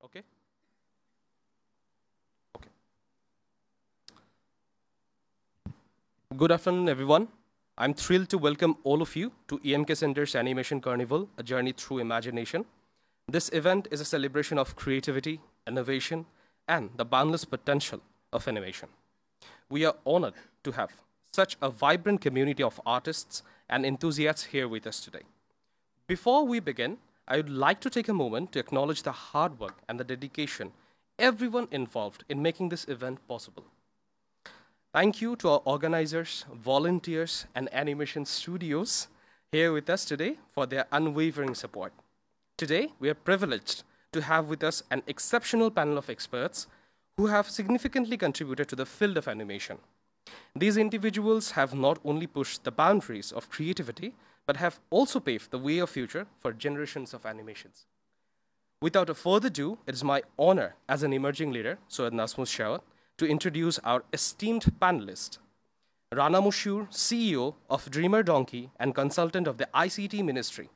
Okay. Okay. Good afternoon, everyone. I'm thrilled to welcome all of you to EMK Center's Animation Carnival, a journey through imagination. This event is a celebration of creativity, innovation, and the boundless potential of animation. We are honored to have such a vibrant community of artists and enthusiasts here with us today. Before we begin, I would like to take a moment to acknowledge the hard work and the dedication everyone involved in making this event possible. Thank you to our organizers, volunteers, and animation studios here with us today for their unwavering support. Today, we are privileged to have with us an exceptional panel of experts who have significantly contributed to the field of animation. These individuals have not only pushed the boundaries of creativity, but have also paved the way of future for generations of animations. Without a further ado, it is my honor as an emerging leader, Soyed Nasmus Shawat, to introduce our esteemed panelist, Rana Mushur, CEO of Dreamer Donkey and consultant of the ICT Ministry.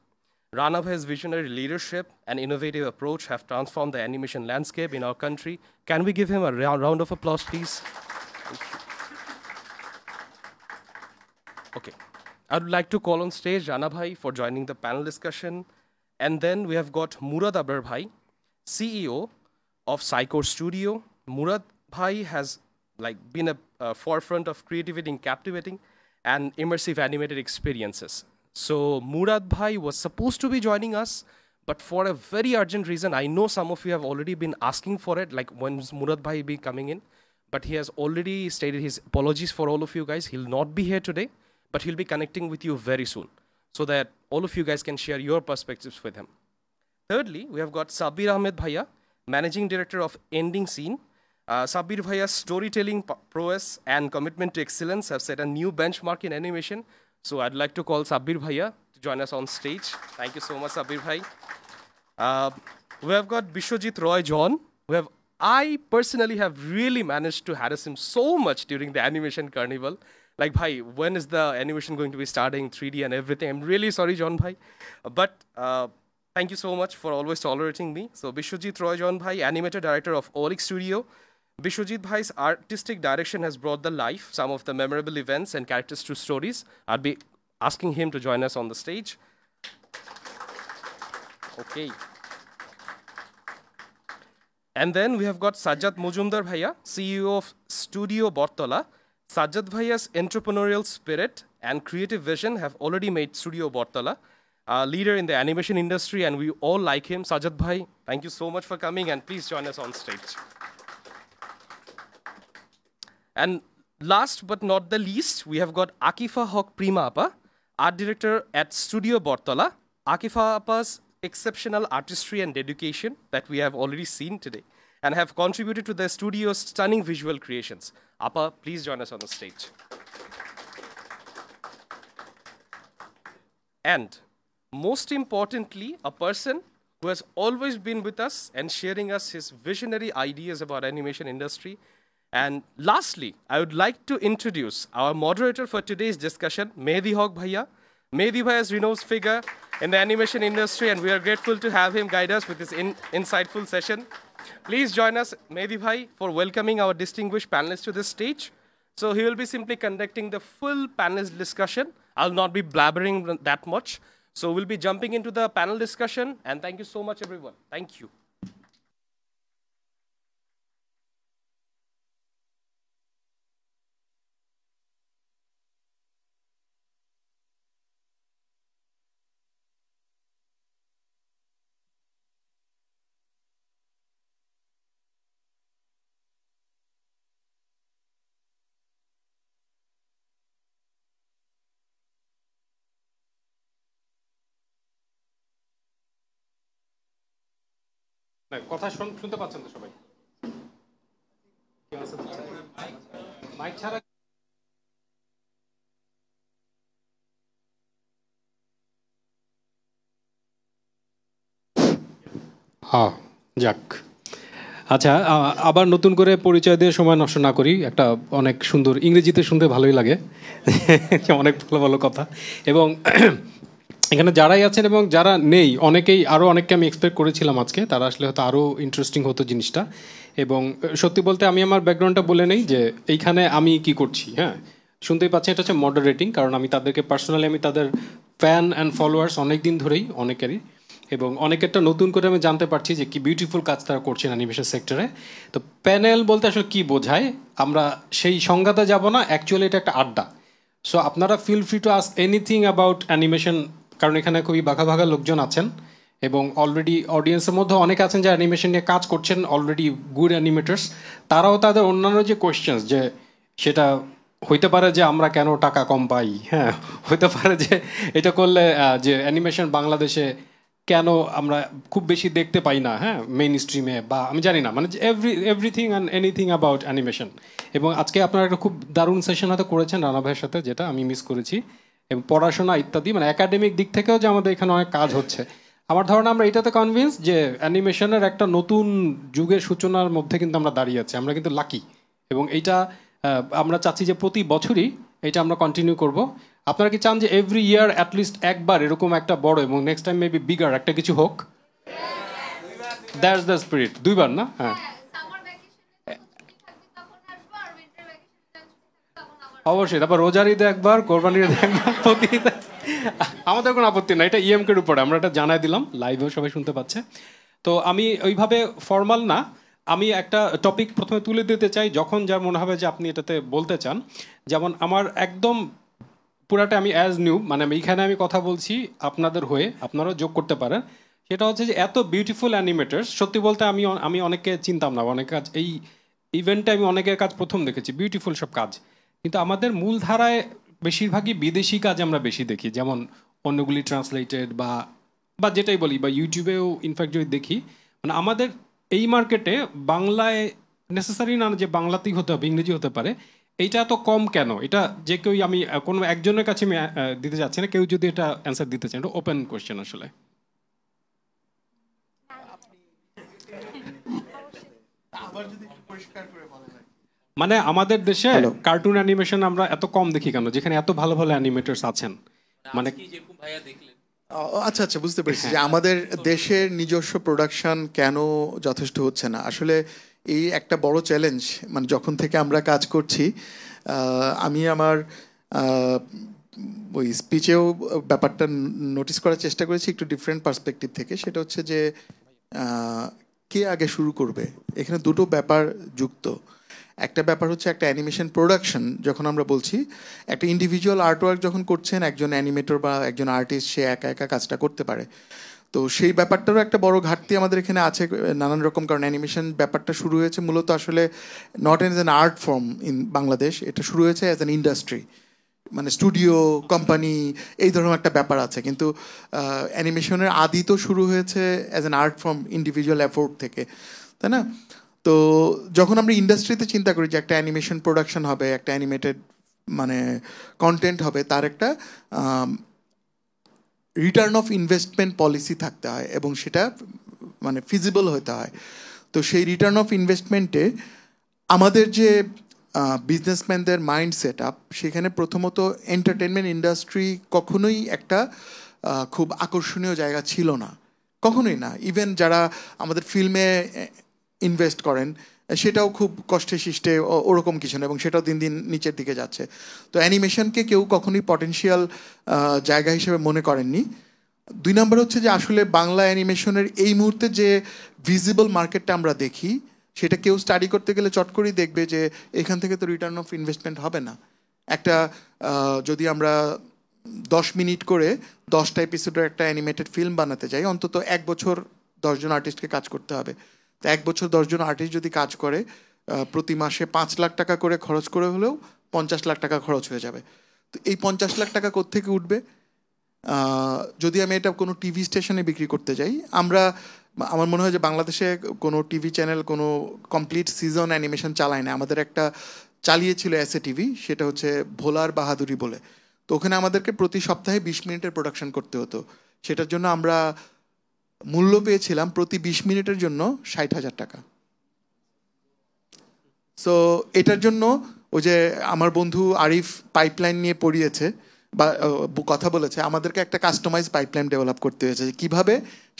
Rana Bhai's visionary leadership and innovative approach have transformed the animation landscape in our country. Can we give him a round of applause, please? Okay. I would like to call on stage Rana Bhai for joining the panel discussion. And then we have got Murad Abrar Bhai, CEO of Psycore Studio. Murad Bhai has been a forefront of creativity in captivating and immersive animated experiences. So Murad Bhai was supposed to be joining us, but for a very urgent reason, I know some of you have already been asking for it, like when's Murad Bhai be coming in? But he has already stated his apologies for all of you guys. He'll not be here today, but he'll be connecting with you very soon so that all of you guys can share your perspectives with him. Thirdly, we have got Sabir Ahmed Bhaiya, Managing Director of Ending Scene. Sabir Bhaiya's storytelling prowess and commitment to excellence have set a new benchmark in animation. So I'd like to call Sabir Bhaiya to join us on stage. Thank you so much, Sabir Bhai. We have got Bishwajit Roy John, I personally have really managed to harass him so much during the animation carnival. Like, bhai, when is the animation going to be starting, 3D and everything? I'm really sorry, John bhai. But thank you so much for always tolerating me. So Bishwajit Roy John bhai, animator director of Olik Studio. Bishwajit bhai's artistic direction has brought the life some of the memorable events and characters to stories. I'll be asking him to join us on the stage. Okay. And then we have got Sajjad Mujumdar Bhaiya, CEO of Studio Bortola. Sajjad Bhaiya's entrepreneurial spirit and creative vision have already made Studio Bortola a leader in the animation industry, and we all like him. Sajjad Bhai, thank you so much for coming, and please join us on stage. And last but not the least, we have got Akifa Haq Prima Appa, art director at Studio Bortola. Akifa Appa's exceptional artistry and dedication that we have already seen today and have contributed to the studio's stunning visual creations. Appa, please join us on the stage. And most importantly, a person who has always been with us and sharing us his visionary ideas about animation industry. And lastly, I would like to introduce our moderator for today's discussion, Mehdi Haq Bhaiya. Mehdi Bhaiya is a renowned figure in the animation industry, and we are grateful to have him guide us with this insightful session. Please join us, Mehdi Bhai, for welcoming our distinguished panelists to this stage. So he will be simply conducting the full panelist discussion. I'll not be blabbering that much. So we'll be jumping into the panel discussion, and thank you so much, everyone. Thank you. না কথা শুনতে পাচ্ছেন তো সবাই mic ছাড়া হ্যাঁ যাক আচ্ছা আবার নতুন করে পরিচয় দিয়ে সময় নষ্ট না করি একটা অনেক সুন্দর ইংরেজিতে শুনতে ভালোই লাগে অনেক ভালো ভালো কথা এবং এখানে যারাই আছেন এবং যারা নেই অনেকেই, আরও অনেককে আমি এক্সপেক্ট করেছিলাম আজকে, তারা আসলে হয়তো আরও ইন্টারেস্টিং হতো জিনিসটা। এবং সত্যি বলতে আমি আমার ব্যাকগ্রাউন্ডটা বলে নেই যে এইখানে আমি কি করছি। হ্যাঁ, শুনতেই পাচ্ছি এটা হচ্ছে মডারেটিং, কারণ আমি তাদেরকে পার্সোনালি, আমি তাদের ফ্যান অ্যান্ড ফলোয়ার্স অনেক দিন ধরেই অনেকেরই, এবং অনেকেরটা নতুন করে আমি জানতে পারছি যে কি বিউটিফুল কাজ তারা করছেন অ্যানিমেশন সেক্টরে। তো প্যানেল বলতে আসলে কী বোঝায় আমরা সেই সংজ্ঞাতে যাব না, অ্যাকচুয়ালি এটা একটা আড্ডা। সো আপনারা feel free to ask anything about animation, কারণ এখানে খুবই বাঘা বাঘা লোকজন আছেন এবং অলরেডি অডিয়েন্সের মধ্যে অনেক আছেন যারা অ্যানিমেশন নিয়ে কাজ করছেন, অলরেডি গুড অ্যানিমেটার্স। তারাও তাদের অন্যান্য যে কোয়েশ্চেন্স, যে সেটা হইতে পারে যে আমরা কেন টাকা কম পাই, হ্যাঁ, হইতে পারে যে এটা করলে যে অ্যানিমেশন বাংলাদেশে কেন আমরা খুব বেশি দেখতে পাই না, হ্যাঁ, মেইন স্ট্রিমে, বা আমি জানি না, মানে everything and anything about animation. এবং আজকে আপনারা একটা খুব দারুণ সেশন হয়তো করেছেন রানা ভাইয়ের সাথে, যেটা আমি মিস করেছি। এবং পড়াশোনা ইত্যাদি, মানে একাডেমিক দিক থেকেও যে আমাদের এখানে অনেক কাজ হচ্ছে। আমার ধারণা আমরা এটাতে কনভিন্স যে অ্যানিমেশনের একটা নতুন যুগের সূচনার মধ্যে কিন্তু আমরা দাঁড়িয়ে আছি, আমরা কিন্তু লাকি। এবং এইটা আমরা চাচ্ছি যে প্রতি বছরই এটা আমরা কন্টিনিউ করব। আপনারা কি চান যে এভরি ইয়ার অ্যাটলিস্ট একবার এরকম একটা বড়, এবং নেক্সট টাইম মেবি বিগার একটা কিছু হোক? That's the spirit. দুইবার না? হ্যাঁ, অবশ্যই। তারপর রোজার ঈদে একবার, কোরবানির ঈদে একবার, প্রতি ঈদে। আমাদের কোনো আপত্তি নাই, এটা ইএমকের উপরে আমরা এটা জানাই দিলাম, লাইভেও সবাই শুনতে পাচ্ছে। তো আমি ওইভাবে ফর্মাল না, আমি একটা টপিক প্রথমে তুলে দিতে চাই, যখন যার মনে হবে যে আপনি এটাতে বলতে চান। যেমন আমার একদম পুরাটা আমি অ্যাজ নিউ, মানে এইখানে আমি কথা বলছি আপনাদের হয়ে, আপনারাও যোগ করতে পারেন। সেটা হচ্ছে যে এত বিউটিফুল অ্যানিমেটার্স, সত্যি বলতে আমি অনেককে চিনতাম না, অনেক কাজ এই ইভেন্টে আমি অনেকের কাজ প্রথম দেখেছি, বিউটিফুল সব কাজ। কিন্তু আমাদের মূলধারায় বেশিরভাগই বিদেশি কাজ আমরা বেশি দেখি, যেমন অন্যগুলি ট্রান্সলেটেড বা বা যেটাই বলি, বা ইউটিউবেও ইনফ্যাক্ট যদি দেখি, মানে আমাদের এই মার্কেটে বাংলায় নেসেসারি না যে বাংলাতেই হতে হবে, ইংরেজি হতে পারে, এইটা এত কম কেন? এটা যে কেউ, আমি কোনো একজনের কাছে আমি দিতে যাচ্ছি না, কেউ যদি এটা অ্যান্সার দিতে চান, এটা ওপেন কোয়েশ্চেন আসলে। মানে আমাদের দেশে কার্টুন অ্যানিমেশন আমরা এত কম দেখি কেন, যেখানে এত ভালো ভালো অ্যানিমেটরস আছেন? মানে আচ্ছা আচ্ছা, বুঝতে পেরেছি যে আমাদের দেশের নিজস্ব প্রোডাকশন কেন যথেষ্ট হচ্ছে না। আসলে এই একটা বড় চ্যালেঞ্জ, মানে যখন থেকে আমরা কাজ করছি, আমি আমার ওই স্পিচেও ব্যাপারটা নোটিস করার চেষ্টা করেছি একটু ডিফারেন্ট পার্সপেক্টিভ থেকে। সেটা হচ্ছে যে কে আগে শুরু করবে, এখানে দুটো ব্যাপার যুক্ত। একটা ব্যাপার হচ্ছে একটা অ্যানিমেশন প্রোডাকশন, যখন আমরা বলছি একটা ইন্ডিভিজুয়াল আর্টওয়ার্ক যখন করছেন একজন অ্যানিমেটর বা একজন আর্টিস্ট, সে একা একা কাজটা করতে পারে। তো সেই ব্যাপারটারও একটা বড় ঘাটতি আমাদের এখানে আছে নানান রকম, কারণ অ্যানিমেশন ব্যাপারটা শুরু হয়েছে মূলত আসলে not as an art form in Bangladesh, এটা শুরু হয়েছে অ্যাজ অ্যান ইন্ডাস্ট্রি, মানে স্টুডিও কোম্পানি এই ধরনের একটা ব্যাপার আছে। কিন্তু অ্যানিমেশনের আদি তো শুরু হয়েছে as an art form, individual effort থেকে, তাই না? তো যখন আমরা ইন্ডাস্ট্রিতে চিন্তা করি যে একটা অ্যানিমেশন প্রোডাকশন হবে, একটা অ্যানিমেটেড মানে কন্টেন্ট হবে, তার একটা রিটার্ন অফ ইনভেস্টমেন্ট পলিসি থাকতে হয় এবং সেটা মানে ফিজিবল হতে হয়। তো সেই রিটার্ন অফ ইনভেস্টমেন্টে আমাদের যে বিজনেসম্যানদের মাইন্ড সেট আপ, সেখানে প্রথমত এন্টারটেনমেন্ট ইন্ডাস্ট্রি কখনোই একটা খুব আকর্ষণীয় জায়গা ছিল না, কখনোই না। ইভেন যারা আমাদের ফিল্মে ইনভেস্ট করেন সেটাও খুব কষ্টে শিষ্টে ওরকম কিছু না, এবং সেটাও দিন দিন নিচের দিকে যাচ্ছে। তো অ্যানিমেশনকে কেউ কখনোই পটেনশিয়াল জায়গা হিসেবে মনে করেননি। দুই নম্বর হচ্ছে যে আসলে বাংলা অ্যানিমেশনের এই মুহূর্তে যে ভিজিবল মার্কেটটা আমরা দেখি, সেটা কেউ স্টাডি করতে গেলে চট করেই দেখবে যে এখান থেকে তো রিটার্ন অফ ইনভেস্টমেন্ট হবে না। একটা যদি আমরা 10 মিনিট করে 10টা এপিসোডের একটা অ্যানিমেটেড ফিল্ম বানাতে যাই, অন্তত 1 বছর 10জন আর্টিস্টকে কাজ করতে হবে। তো 1 বছর 10জন আর্টিস্ট যদি কাজ করে, প্রতি মাসে 5 লাখ টাকা করে খরচ করে হলেও 50 লাখ টাকা খরচ হয়ে যাবে। তো এই 50 লাখ টাকা কোত্থেকে উঠবে? যদি আমি এটা কোনো টিভি স্টেশনে বিক্রি করতে যাই, আমার মনে হয় যে বাংলাদেশে কোনো টিভি চ্যানেল কোনো কমপ্লিট সিজন অ্যানিমেশন চালায় না। আমাদের একটা চালিয়েছিল এসএ টিভি, সেটা হচ্ছে ভোলার বাহাদুরি বলে। তো ওখানে আমাদেরকে প্রতি সপ্তাহে 20 মিনিটের প্রোডাকশন করতে হতো। সেটার জন্য আমরা মূল্য পেয়েছিলাম প্রতি 20 মিনিটের জন্য 60,000 টাকা। সো এটার জন্য ওই যে আমার বন্ধু আরিফ পাইপলাইন নিয়ে পড়িয়েছে, বা কথা বলেছে, আমাদেরকে একটা কাস্টমাইজ পাইপলাইন ডেভেলপ করতে হয়েছে যে কীভাবে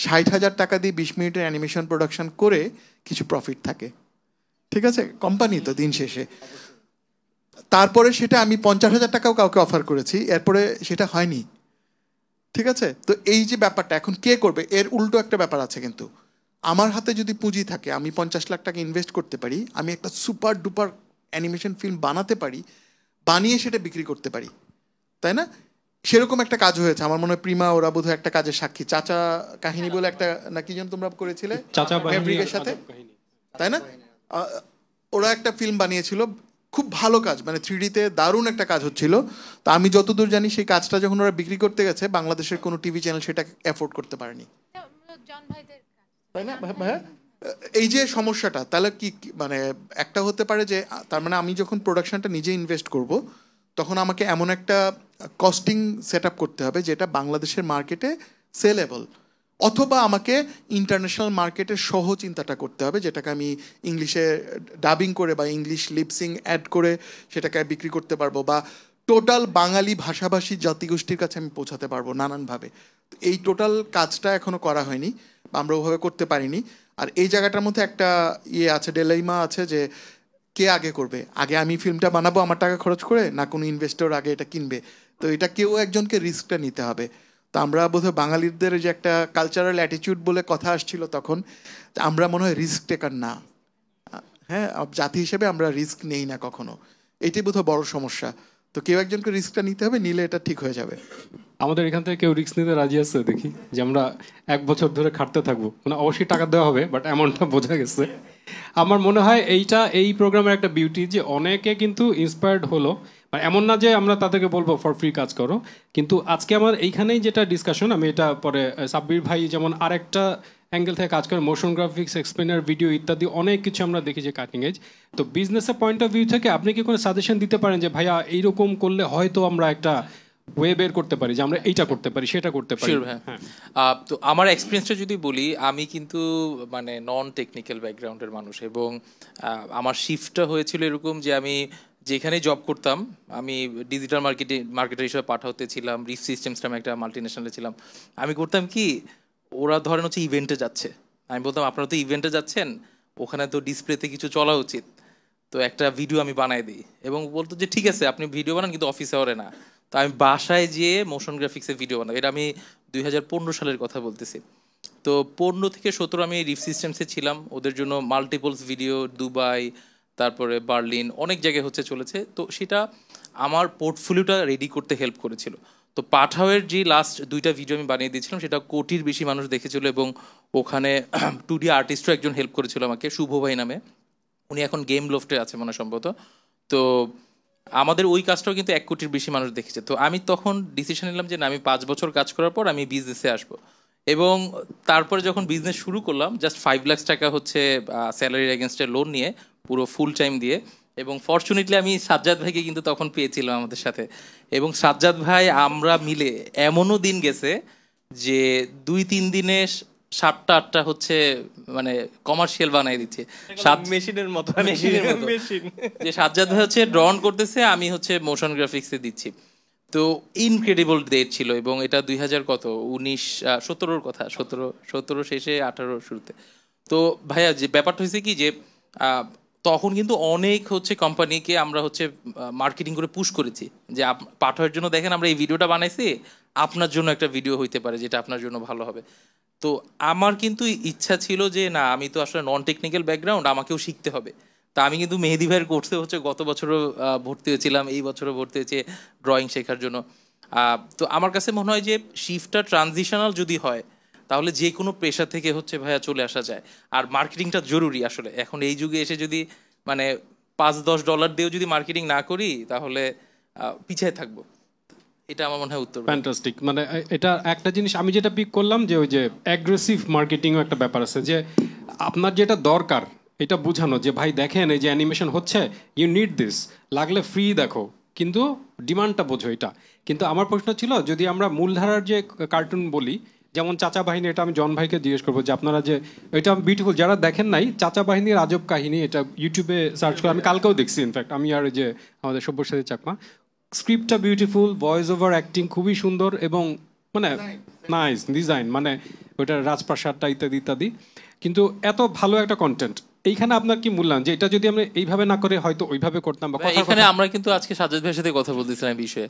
60,000 টাকা দিয়ে 20 মিনিটের অ্যানিমেশন প্রোডাকশন করে কিছু প্রফিট থাকে। ঠিক আছে, কোম্পানি তো দিন শেষে। তারপরে সেটা আমি 50,000 টাকাও কাউকে অফার করেছি, এরপরে সেটা হয়নি। ঠিক আছে, তো এই যে ব্যাপারটা এখন কে করবে, এর উল্টো একটা ব্যাপার আছে। কিন্তু আমার হাতে যদি পুঁজি থাকে, আমি 50 লাখ টাকা ইনভেস্ট করতে পারি, আমি একটা সুপার ডুপার অ্যানিমেশন ফিল্ম বানাতে পারি, বানিয়ে সেটা বিক্রি করতে পারি, তাই না? সেরকম একটা কাজ হয়েছে আমার মনে হয়। প্রিমা ওরা বোধহয় একটা কাজের সাক্ষী, চাচা কাহিনী বলে একটা না কি যেন তোমরা করেছিলে ম্যাভরিকের সাথে, তাই না? ওরা একটা ফিল্ম বানিয়েছিল, খুব ভালো কাজ, মানে 3D-তে দারুণ একটা কাজ হচ্ছিল। তো আমি যতদূর জানি সেই কাজটা যখন ওরা বিক্রি করতে গেছে, বাংলাদেশের কোনো টিভি চ্যানেল সেটা অ্যাফোর্ড করতে পারেনি, তাই না ভাইয়া? এই যে সমস্যাটা, তাহলে কি মানে একটা হতে পারে যে তার মানে আমি যখন প্রোডাকশনটা নিজে ইনভেস্ট করব, তখন আমাকে এমন একটা কস্টিং সেট আপ করতে হবে যেটা বাংলাদেশের মার্কেটে সেলেবল, অথবা আমাকে ইন্টারন্যাশনাল মার্কেটের সহ চিন্তাটা করতে হবে, যেটাকে আমি ইংলিশে ডাবিং করে বা ইংলিশ লিপসিং অ্যাড করে সেটাকে বিক্রি করতে পারবো, বা টোটাল বাঙালি ভাষাভাষী জাতিগোষ্ঠীর কাছে আমি পৌঁছাতে পারবো নানানভাবে। এই টোটাল কাজটা এখনো করা হয়নি, বা আমরা ওভাবে করতে পারিনি। আর এই জায়গাটার মধ্যে একটা আছে, ডেলাইমা আছে, যে কে আগে করবে, আগে আমি ফিল্মটা বানাবো আমার টাকা খরচ করে, না কোনো ইনভেস্টর আগে এটা কিনবে। তো এটা কেউ একজনকে রিস্কটা নিতে হবে। তো আমরা বোধহয় বাঙালিদের যে একটা কালচারাল অ্যাটিটিউড বলে কথা আসছিল তখন, আমরা মনে হয় রিস্ক টেকার না। হ্যাঁ, জাতি হিসেবে আমরা রিস্ক নেই না কখনো, এটাই বোধহয় বড় সমস্যা। তো কেউ একজনকে রিস্কটা নিতে হবে, নিলে এটা ঠিক হয়ে যাবে। আমাদের এখান থেকে কেউ রিস্ক নিতে রাজি আছে দেখি, যে আমরা 1 বছর ধরে খাটতে থাকবো, মানে অবশ্যই টাকা দেওয়া হবে, বাট এমনটা বোঝা গেছে। আমার মনে হয় এই প্রোগ্রামের একটা বিউটি যে অনেকে কিন্তু ইন্সপায়ার্ড হলো। মানে এমন না যে আমরা তাদেরকে বলবো ফর ফ্রি কাজ করো, কিন্তু আজকে আমার এইখানেই যেটা ডিসকাশন, আমি এটা পরে সাব্বির ভাই যেমন আরেকটা অ্যাঙ্গেল থেকে কাজ করে, মোশন গ্রাফিক্স, এক্সপ্লেনার ভিডিও ইত্যাদি অনেক কিছু আমরা দেখি যে কাটিং এজ। তো বিজনেসের পয়েন্ট অফ ভিউ থেকে আপনি কি কোনো সাজেশন দিতে পারেন যে ভাইয়া এইরকম করলে হয়তো আমরা একটা ওয়ে বের করতে পারি, যে আমরা এইটা করতে পারি সেটা করতে পারি? হ্যাঁ, তো আমার এক্সপিরিয়েন্সটা যদি বলি, আমি কিন্তু মানে নন টেকনিক্যাল ব্যাকগ্রাউন্ডের মানুষ, এবং আমার শিফটটা হয়েছিল এরকম যে আমি যেখানে জব করতাম, আমি ডিজিটাল মার্কেটার হিসেবে পাঠাতে ছিলাম, রিফ সিস্টেমস নামে একটা মাল্টিনেশনালে ছিলাম। আমি করতাম কি, ওরা ধরেন হচ্ছে ইভেন্টে যাচ্ছে, আমি বলতাম আপনারা তো ইভেন্টে যাচ্ছেন, ওখানে তো ডিসপ্লেতে কিছু চলা উচিত, তো একটা ভিডিও আমি বানাই দিই। এবং বলতো যে ঠিক আছে আপনি ভিডিও বানান, কিন্তু অফিস আওয়ারে না। তো আমি বাসায় যেয়ে মোশন গ্রাফিক্সের ভিডিও বানাবো, এটা আমি 2015 সালের কথা বলতেছি। তো 15 থেকে 17 আমি রিফ সিস্টেমসে ছিলাম, ওদের জন্য মাল্টিপলস ভিডিও, দুবাই, তারপরে বার্লিন, অনেক জায়গায় হচ্ছে চলেছে। তো সেটা আমার পোর্টফোলিওটা রেডি করতে হেল্প করেছিল। তো পাঠাওয়ের যে লাস্ট 2টা ভিডিও আমি বানিয়ে দিয়েছিলাম, সেটা কোটির বেশি মানুষ দেখেছিল, এবং ওখানে 2D আর্টিস্টও একজন হেল্প করেছিল আমাকে, শুভ ভাই নামে, উনি এখন গেম লোফটে আছে মনে সম্ভবত। তো আমাদের ওই কাজটাও কিন্তু 1 কোটির বেশি মানুষ দেখেছে। তো আমি তখন ডিসিশন নিলাম যে না, আমি 5 বছর কাজ করার পর আমি বিজনেসে আসবো। এবং তারপরে যখন বিজনেস শুরু করলাম, জাস্ট 5 লাখ টাকা হচ্ছে স্যালারির এগেনস্টে লোন নিয়ে, পুরো ফুল টাইম দিয়ে। এবং ফর্চুনেটলি আমি সাজ্জাদ ভাইকে কিন্তু তখন পেয়েছিলাম আমাদের সাথে, এবং সাজ্জাদ ভাই আমরা মিলে এমনও দিন গেছে যে 2-3 দিনে 7টা-8টা হচ্ছে মানে কমার্শিয়াল বানাই দিচ্ছে, মেশিনের মতো। যে সাজ্জাদ ভাই হচ্ছে ড্রন করতেছে, আমি হচ্ছে মোশন গ্রাফিক্সে দিচ্ছি। তো ইনক্রেডিবল ডেট ছিল, এবং এটা 2000 কত 17-র কথা, 17 শেষে 18 শুরুতে। তো ভাইয়া যে ব্যাপারটা হয়েছে কি, যে তখন কিন্তু অনেক হচ্ছে কোম্পানিকে আমরা হচ্ছে মার্কেটিং করে পুশ করেছি যে পাঠানোর জন্য, দেখেন আমরা এই ভিডিওটা বানাইছি, আপনার জন্য একটা ভিডিও হইতে পারে যেটা আপনার জন্য ভালো হবে। তো আমার কিন্তু ইচ্ছা ছিল যে না, আমি তো আসলে নন টেকনিক্যাল ব্যাকগ্রাউন্ড, আমাকেও শিখতে হবে। তা আমি কিন্তু মেহেদি ভাইয়ের কোর্সে হচ্ছে গত বছরও ভর্তি হয়েছিলাম, এই বছরও ভর্তি হয়েছে ড্রয়িং শেখার জন্য। তো আমার কাছে মনে হয় যে শিফটটা ট্রানজিশনাল যদি হয়, তাহলে যে কোনো পেশা থেকে হচ্ছে ভাইয়া চলে আসা যায়। আর মার্কেটিংটা জরুরি আসলে, এখন এই যুগে এসে যদি মানে $5-10 দিয়েও যদি মার্কেটিং না করি, তাহলে পিছিয়ে থাকবো। এটা আমার মনে হয় উত্তর। ফ্যান্টাস্টিক। মানে এটা একটা জিনিস আমি যেটা পিক করলাম, যে ওই যে অ্যাগ্রেসিভ মার্কেটিংও একটা ব্যাপার আছে, যে আপনার যেটা দরকার এটা বোঝানো, যে ভাই দেখেন এই যে অ্যানিমেশন হচ্ছে, ইউ নিড দিস, লাগলে ফ্রি দেখো, কিন্তু ডিমান্ডটা বোঝো এটা। কিন্তু আমার প্রশ্ন ছিল, যদি আমরা মূলধারার যে কার্টুন বলি, যেমন চাচা বাহিনী, এটা আমি জন ভাইকে জিজ্ঞেস করবো যে আপনারা যে, এটা বিউটিফুল, যারা দেখেন নাই চাচা বাহিনীর আজব কাহিনী, এটা ইউটিউবে সার্চ করে, আমি কালকেও দেখছি ইনফ্যাক্ট, আমি আর যে আমাদের সব্যসাচী চাকমা, স্ক্রিপ্টটা বিউটিফুল, ভয়েস ওভার অ্যাক্টিং খুবই সুন্দর, এবং মানে নাইস ডিজাইন, মানে ওইটা রাজপ্রাসাদটা ইত্যাদি ইত্যাদি, কিন্তু এত ভালো একটা কন্টেন্ট, এইখানে আপনার কি মূল্যায়ন যে এটা যদি আমরা এইভাবে না করে হয়তো ওইভাবে করতাম? বা এখানে আমরা কিন্তু আজকে সাজ্জাদ ভাইয়ের সাথে কথা বলতেছিলাম বিষয়ে,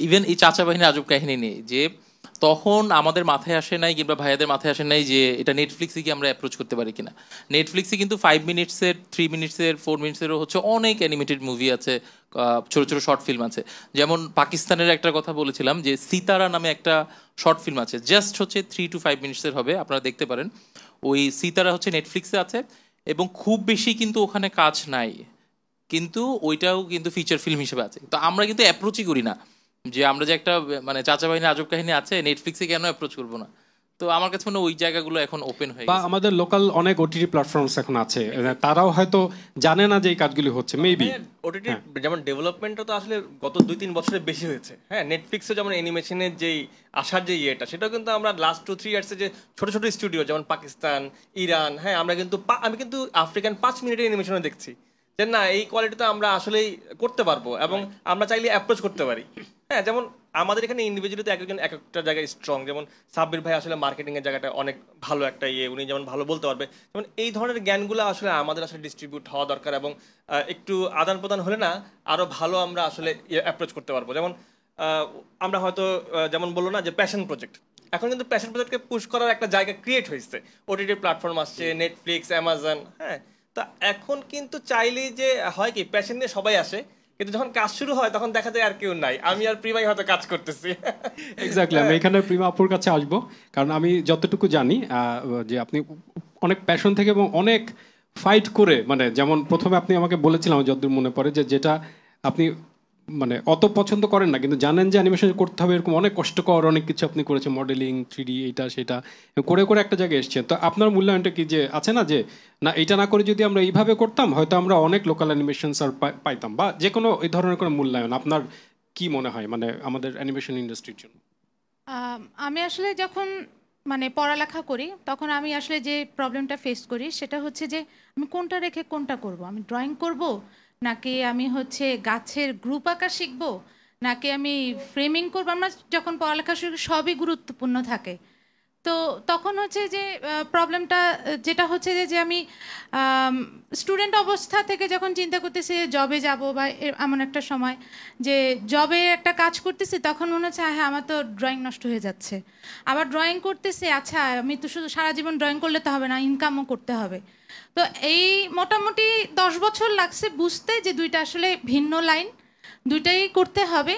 ইভেন এই চাচা বাহিনীর আজব কাহিনী নিয়ে, যে তখন আমাদের মাথায় আসে নাই কিংবা ভাইয়াদের মাথায় আসে নাই যে এটা নেটফ্লিক্সে কি আমরা অ্যাপ্রোচ করতে পারি কিনা। নেটফ্লিক্সে কিন্তু 5 মিনিটসের, 3 মিনিটসের, 4 মিনিটসেরও হচ্ছে অনেক অ্যানিমেটেড মুভি আছে, ছোট ছোট শর্ট ফিল্ম আছে। যেমন পাকিস্তানের একটা কথা বলেছিলাম যে সিতারা নামে একটা শর্ট ফিল্ম আছে, জাস্ট হচ্ছে 3 to 5 মিনিটসের হবে, আপনারা দেখতে পারেন। ওই সিতারা হচ্ছে নেটফ্লিক্সে আছে, এবং খুব বেশি কিন্তু ওখানে কাজ নাই, কিন্তু ওইটাও কিন্তু ফিচার ফিল্ম হিসেবে আছে। তো আমরা কিন্তু অ্যাপ্রোচই করি না, যে আমরা যে একটা মানে চাচা বাহিনী আজব কাহিনী আছে নেটফ্লিক্সে কেন অ্যাপ্রোচ করবো না। তো আমার কাছে মনে হয় ওই জায়গাগুলো এখন ওপেন হয়ে বা আমাদের লোকাল অনেক ওটিটি প্ল্যাটফর্মস এখন আছে, তারাও হয়তো জানে না যে এই কাজগুলি হচ্ছে মেবি। ওটিটি যেমন ডেভেলপমেন্টটা তো আসলে গত 2-3 বছরের বেশি হয়েছে। হ্যাঁ, নেটফ্লিক্সে যেমন অ্যানিমেশনের যেই আসার যে ইয়েটা, সেটাও কিন্তু আমরা লাস্ট 2-3 ইয়ার্সে যে ছোট ছোট স্টুডিও যেমন পাকিস্তান, ইরান, হ্যাঁ আমরা কিন্তু আমি কিন্তু আফ্রিকান 5 মিনিটের অ্যানিমেশনও দেখছি, যে না এই কোয়ালিটিতে আমরা আসলেই করতে পারবো এবং আমরা চাইলে অ্যাপ্রোচ করতে পারি। হ্যাঁ, যেমন আমাদের এখানে ইন্ডিভিজুয়ালি তো একজন এক একটা জায়গায় স্ট্রং, যেমন সাব্বির ভাই আসলে মার্কেটিংয়ের জায়গাটা অনেক ভালো একটা ইয়ে, উনি যেমন ভালো বলতে পারবে, যেমন এই ধরনের জ্ঞানগুলো আসলে আমাদের আসলে ডিস্ট্রিবিউট হওয়া দরকার, এবং একটু আদান প্রদান হলে না আরও ভালো আমরা আসলে অ্যাপ্রোচ করতে পারবো। যেমন আমরা হয়তো যেমন বললো না যে প্যাশন প্রজেক্ট, এখন কিন্তু প্যাশন প্রজেক্টকে পুশ করার একটা জায়গা ক্রিয়েট হয়েছে, ওটিটি প্ল্যাটফর্ম আসছে, নেটফ্লিক্স, অ্যামাজন। হ্যাঁ, তা এখন কিন্তু চাইলেই যে হয় কি প্যাশন নিয়ে সবাই আসে, কিন্তু যখন কাজ শুরু হয় তখন দেখা যায় আর কেউ নাই, আমি আর প্রিমাই হয়তো কাজ করতেছি। এক্স্যাক্টলি, আমি এখানে প্রিমা আপুর কাছে আসবো, কারণ আমি যতটুকু জানি যে আপনি অনেক প্যাশন থেকে এবং অনেক ফাইট করে, মানে যেমন প্রথমে আপনি আমাকে বলেছিলাম যতদূর মনে পড়ে, যে যেটা আপনি মানে অত পছন্দ করেন না কিন্তু জানেন যে অ্যানিমেশন করতে হবে, এরকম অনেক কষ্টকর অনেক কিছু আপনি করেছেন, মডেলিং, 3D, এইটা সেটা করে করে একটা জায়গায় এসেছেন। তো আপনার মূল্যায়নটা কি, যে আছে না যে না এইটা না করে যদি আমরা এইভাবে করতাম হয়তো আমরা অনেক লোকাল অ্যানিমেশন আর পাইতাম, বা যে কোনো এই ধরনের কোনো মূল্যায়ন আপনার কি মনে হয় মানে আমাদের অ্যানিমেশন ইন্ডাস্ট্রির জন্য? আমি আসলে যখন মানে পড়ালেখা করি তখন আমি আসলে যে প্রবলেমটা ফেস করি সেটা হচ্ছে যে আমি কোনটা রেখে কোনটা করব। আমি ড্রয়িং করব, নাকি আমি হচ্ছে গাছের গ্রুপ আঁকা শিখব, নাকি আমি ফ্রেমিং করব। আমরা যখন পড়ালেখা শুরু করি সবই গুরুত্বপূর্ণ থাকে। তো তখন হচ্ছে যে প্রবলেমটা যেটা হচ্ছে যে আমি স্টুডেন্ট অবস্থা থেকে যখন চিন্তা করতেছি জবে যাব বা এমন একটা সময় যে জবে একটা কাজ করতেছি, তখন মনে হচ্ছে হ্যাঁ আমার তো ড্রয়িং নষ্ট হয়ে যাচ্ছে। আবার ড্রয়িং করতেছি, আচ্ছা আমি তো শুধু সারা জীবন ড্রয়িং করলে তো হবে না, ইনকামও করতে হবে। তো এই মোটামুটি 10 বছর লাগছে বুঝতে যে দুইটা আসলে ভিন্ন লাইন, দুইটাই করতে হবে।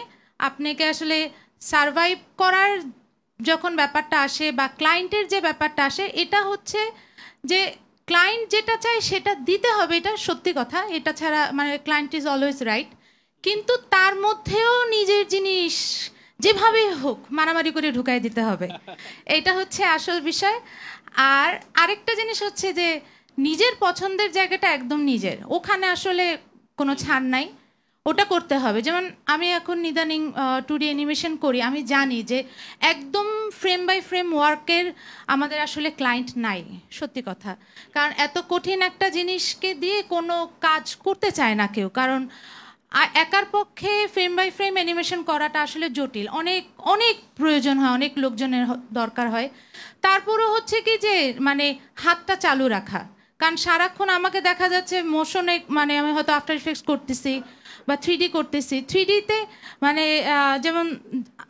আপনাকে আসলে সারভাইভ করার যখন ব্যাপারটা আসে বা ক্লায়েন্টের যে ব্যাপারটা আসে, এটা হচ্ছে যে ক্লায়েন্ট যেটা চায় সেটা দিতে হবে, এটা সত্যি কথা। এটা ছাড়া মানে ক্লায়েন্ট ইজ অলওয়েজ রাইট, কিন্তু তার মধ্যেও নিজের জিনিস যেভাবে হোক মারামারি করে ঢুকাই দিতে হবে, এটা হচ্ছে আসল বিষয়। আর আরেকটা জিনিস হচ্ছে যে নিজের পছন্দের জায়গাটা একদম নিজের, ওখানে আসলে কোনো ছাড় নাই, ওটা করতে হবে। যেমন আমি এখন ইদানিং 2D অ্যানিমেশন করি, আমি জানি যে একদম ফ্রেম বাই ফ্রেম ওয়ার্কের আমাদের আসলে ক্লায়েন্ট নাই, সত্যি কথা। কারণ এত কঠিন একটা জিনিসকে দিয়ে কোনো কাজ করতে চায় না কেউ, কারণ একার পক্ষে ফ্রেম বাই ফ্রেম অ্যানিমেশন করাটা আসলে জটিল, অনেক অনেক প্রয়োজন হয়, অনেক লোকজনের দরকার হয়। তারপরও হচ্ছে কি যে মানে হাতটা চালু রাখা, কারণ সারাক্ষণ আমাকে দেখা যাচ্ছে মোশনে, মানে আমি হয়তো আফটার ইফেক্টস করতেছি বা 3D করতেছি। 3Dতে মানে যেমন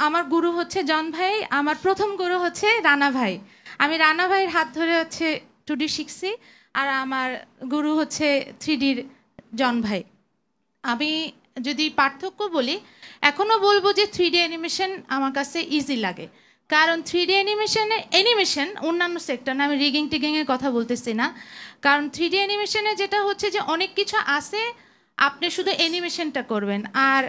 আমার গুরু হচ্ছে জন ভাই, আমার প্রথম গুরু হচ্ছে রানা ভাই। আমি রানা ভাইয়ের হাত ধরে হচ্ছে 2D শিখছি, আর আমার গুরু হচ্ছে 3Dর জন ভাই। আমি যদি পার্থক্য বলি, এখনও বলবো যে 3D অ্যানিমেশন আমার কাছে ইজি লাগে, কারণ 3D অ্যানিমেশন অন্যান্য সেক্টর না, আমি রিগিং টিগিংয়ের কথা বলতেছি না। কারণ 3D অ্যানিমেশনে যেটা হচ্ছে যে অনেক কিছু আছে, আপনি শুধু অ্যানিমেশনটা করবেন। আর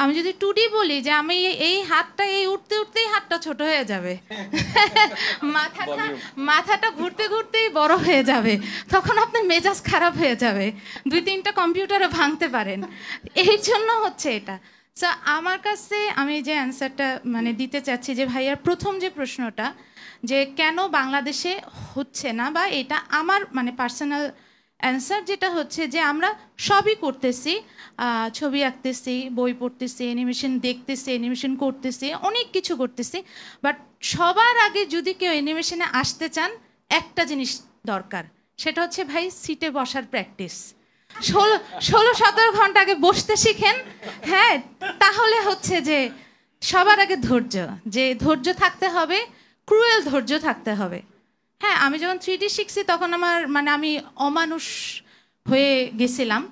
আমি যদি 2D বলি, যে আমি এই হাতটা এই উঠতে উঠতেই হাতটা ছোট হয়ে যাবে, মাথাটা ঘুরতে ঘুরতেই বড় হয়ে যাবে, তখন আপনার মেজাজ খারাপ হয়ে যাবে, 2-3টা কম্পিউটারও ভাঙতে পারেন। এই জন্য হচ্ছে এটা। সো আমার কাছে আমি যে অ্যান্সারটা মানে দিতে চাচ্ছি, যে ভাইয়ার প্রথম যে প্রশ্নটা, যে কেন বাংলাদেশে হচ্ছে না, বা এটা আমার মানে পার্সোনাল অ্যান্সার যেটা হচ্ছে যে আমরা সবই করতেছি, ছবি আঁকতেছি, বই পড়তেছি, অ্যানিমেশন দেখতেছি, অ্যানিমেশন করতেছি, অনেক কিছু করতেছি। বাট সবার আগে যদি কেউ অ্যানিমেশনে আসতে চান, একটা জিনিস দরকার, সেটা হচ্ছে ভাই সিটে বসার প্র্যাকটিস। 16-17 ঘন্টা আগে বসতে শিখেন, হ্যাঁ, তাহলে হচ্ছে যে সবার আগে ধৈর্য, যে ধৈর্য থাকতে হবে, ক্রুয়েল ধৈর্য থাকতে হবে। হ্যাঁ, আমি যখন 3D শিখছি তখন আমার মানে আমি অমানুষ হয়ে গেছিলাম,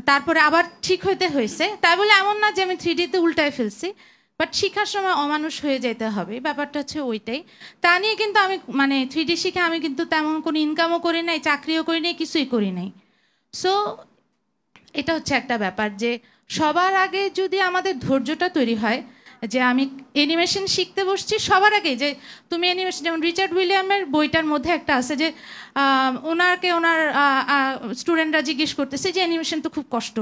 তারপরে আবার ঠিক হইতে হয়েছে। তাই বলে এমন না যে আমি 3Dতে উল্টায় ফেলছি, বাট শেখার সময় অমানুষ হয়ে যেতে হবে, ব্যাপারটা হচ্ছে ওইটাই। তা নিয়ে কিন্তু আমি মানে 3D শিখে আমি কিন্তু তেমন কোনো ইনকামও করি নাই, চাকরিও করি নাই, কিছুই করি নাই। সো এটা হচ্ছে একটা ব্যাপার যে সবার আগে যদি আমাদের ধৈর্যটা তৈরি হয়, যে আমি অ্যানিমেশন শিখতে বসছি, সবার আগে যে তুমি অ্যানিমেশন, যেমন রিচার্ড উইলিয়ামের বইটার মধ্যে একটা আছে যে ওনার স্টুডেন্টরা জিজ্ঞেস করতেছে যে অ্যানিমেশন তো খুব কষ্ট,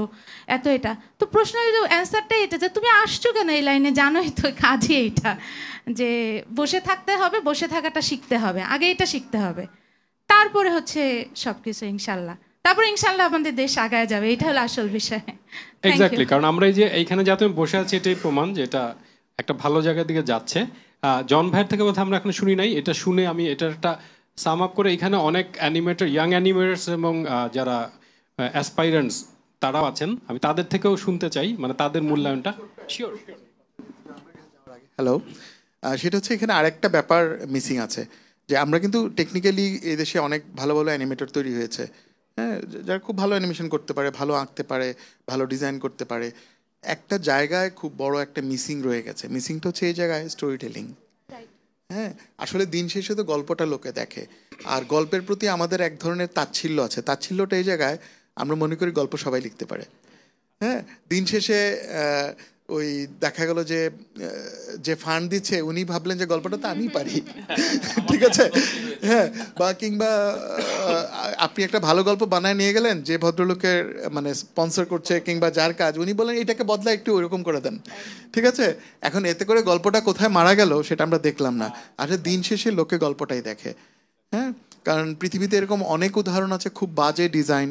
এত এটা। তো প্রশ্নের অ্যান্সারটাই এটা যে তুমি আসছো কেন এই লাইনে, জানোই তো কাজই এইটা, যে বসে থাকতে হবে, বসে থাকাটা শিখতে হবে, আগে এটা শিখতে হবে, তারপরে হচ্ছে সব কিছু ইনশাল্লাহ, তারপরে ইনশাল্লাহ আমাদের দেশ আগায় যাবে। এটা হলো আসল বিষয়। এক্স্যাক্টলি, কারণ আমরা এই যে এইখানে যাতে বসে আছি এটাই প্রমাণ যে এটা একটা ভালো জায়গার দিকে যাচ্ছে। জন ভাইয়ের থেকে কথা আমরা এখন শুনি নাই, এটা শুনে আমি এটার একটা সাম আপ করে, এখানে অনেক অ্যানিমেটর, ইয়াং অ্যানিমেটরস এবং যারা অ্যাসপাইরেন্টস তারাও আছেন, আমি তাদের থেকেও শুনতে চাই, মানে তাদের মূল্যায়নটা। শিওর। হ্যালো, সেটা হচ্ছে এখানে আরেকটা ব্যাপার মিসিং আছে, যে আমরা কিন্তু টেকনিক্যালি এদেশে অনেক ভালো ভালো অ্যানিমেটর তৈরি হয়েছে, হ্যাঁ, যারা খুব ভালো অ্যানিমেশন করতে পারে, ভালো আঁকতে পারে, ভালো ডিজাইন করতে পারে। একটা জায়গায় খুব বড় একটা মিসিং রয়ে গেছে, মিসিংটা হচ্ছে এই জায়গায় স্টোরি টেলিং। হ্যাঁ, আসলে দিন শেষে তো গল্পটা লোকে দেখে, আর গল্পের প্রতি আমাদের এক ধরনের তাচ্ছিল্য আছে। তাচ্ছিল্যটা এই জায়গায় আমরা মনে করি গল্প সবাই লিখতে পারে। হ্যাঁ, দিন শেষে ওই দেখা গেল যে যে ফান্ড দিচ্ছে উনি ভাবলেন যে গল্পটা তো আমি পারি, ঠিক আছে, হ্যাঁ, বা কিংবা আপনি একটা ভালো গল্প বানায় নিয়ে গেলেন, যে ভদ্রলোকের মানে স্পন্সর করছে কিংবা যার কাজ, উনি বলেন এটাকে বদলা একটু ওইরকম করে দেন, ঠিক আছে। এখন এতে করে গল্পটা কোথায় মারা গেল সেটা আমরা দেখলাম না। আসলে দিন শেষে লোকে গল্পটাই দেখে। হ্যাঁ, কারণ পৃথিবীতে এরকম অনেক উদাহরণ আছে, খুব বাজে ডিজাইন,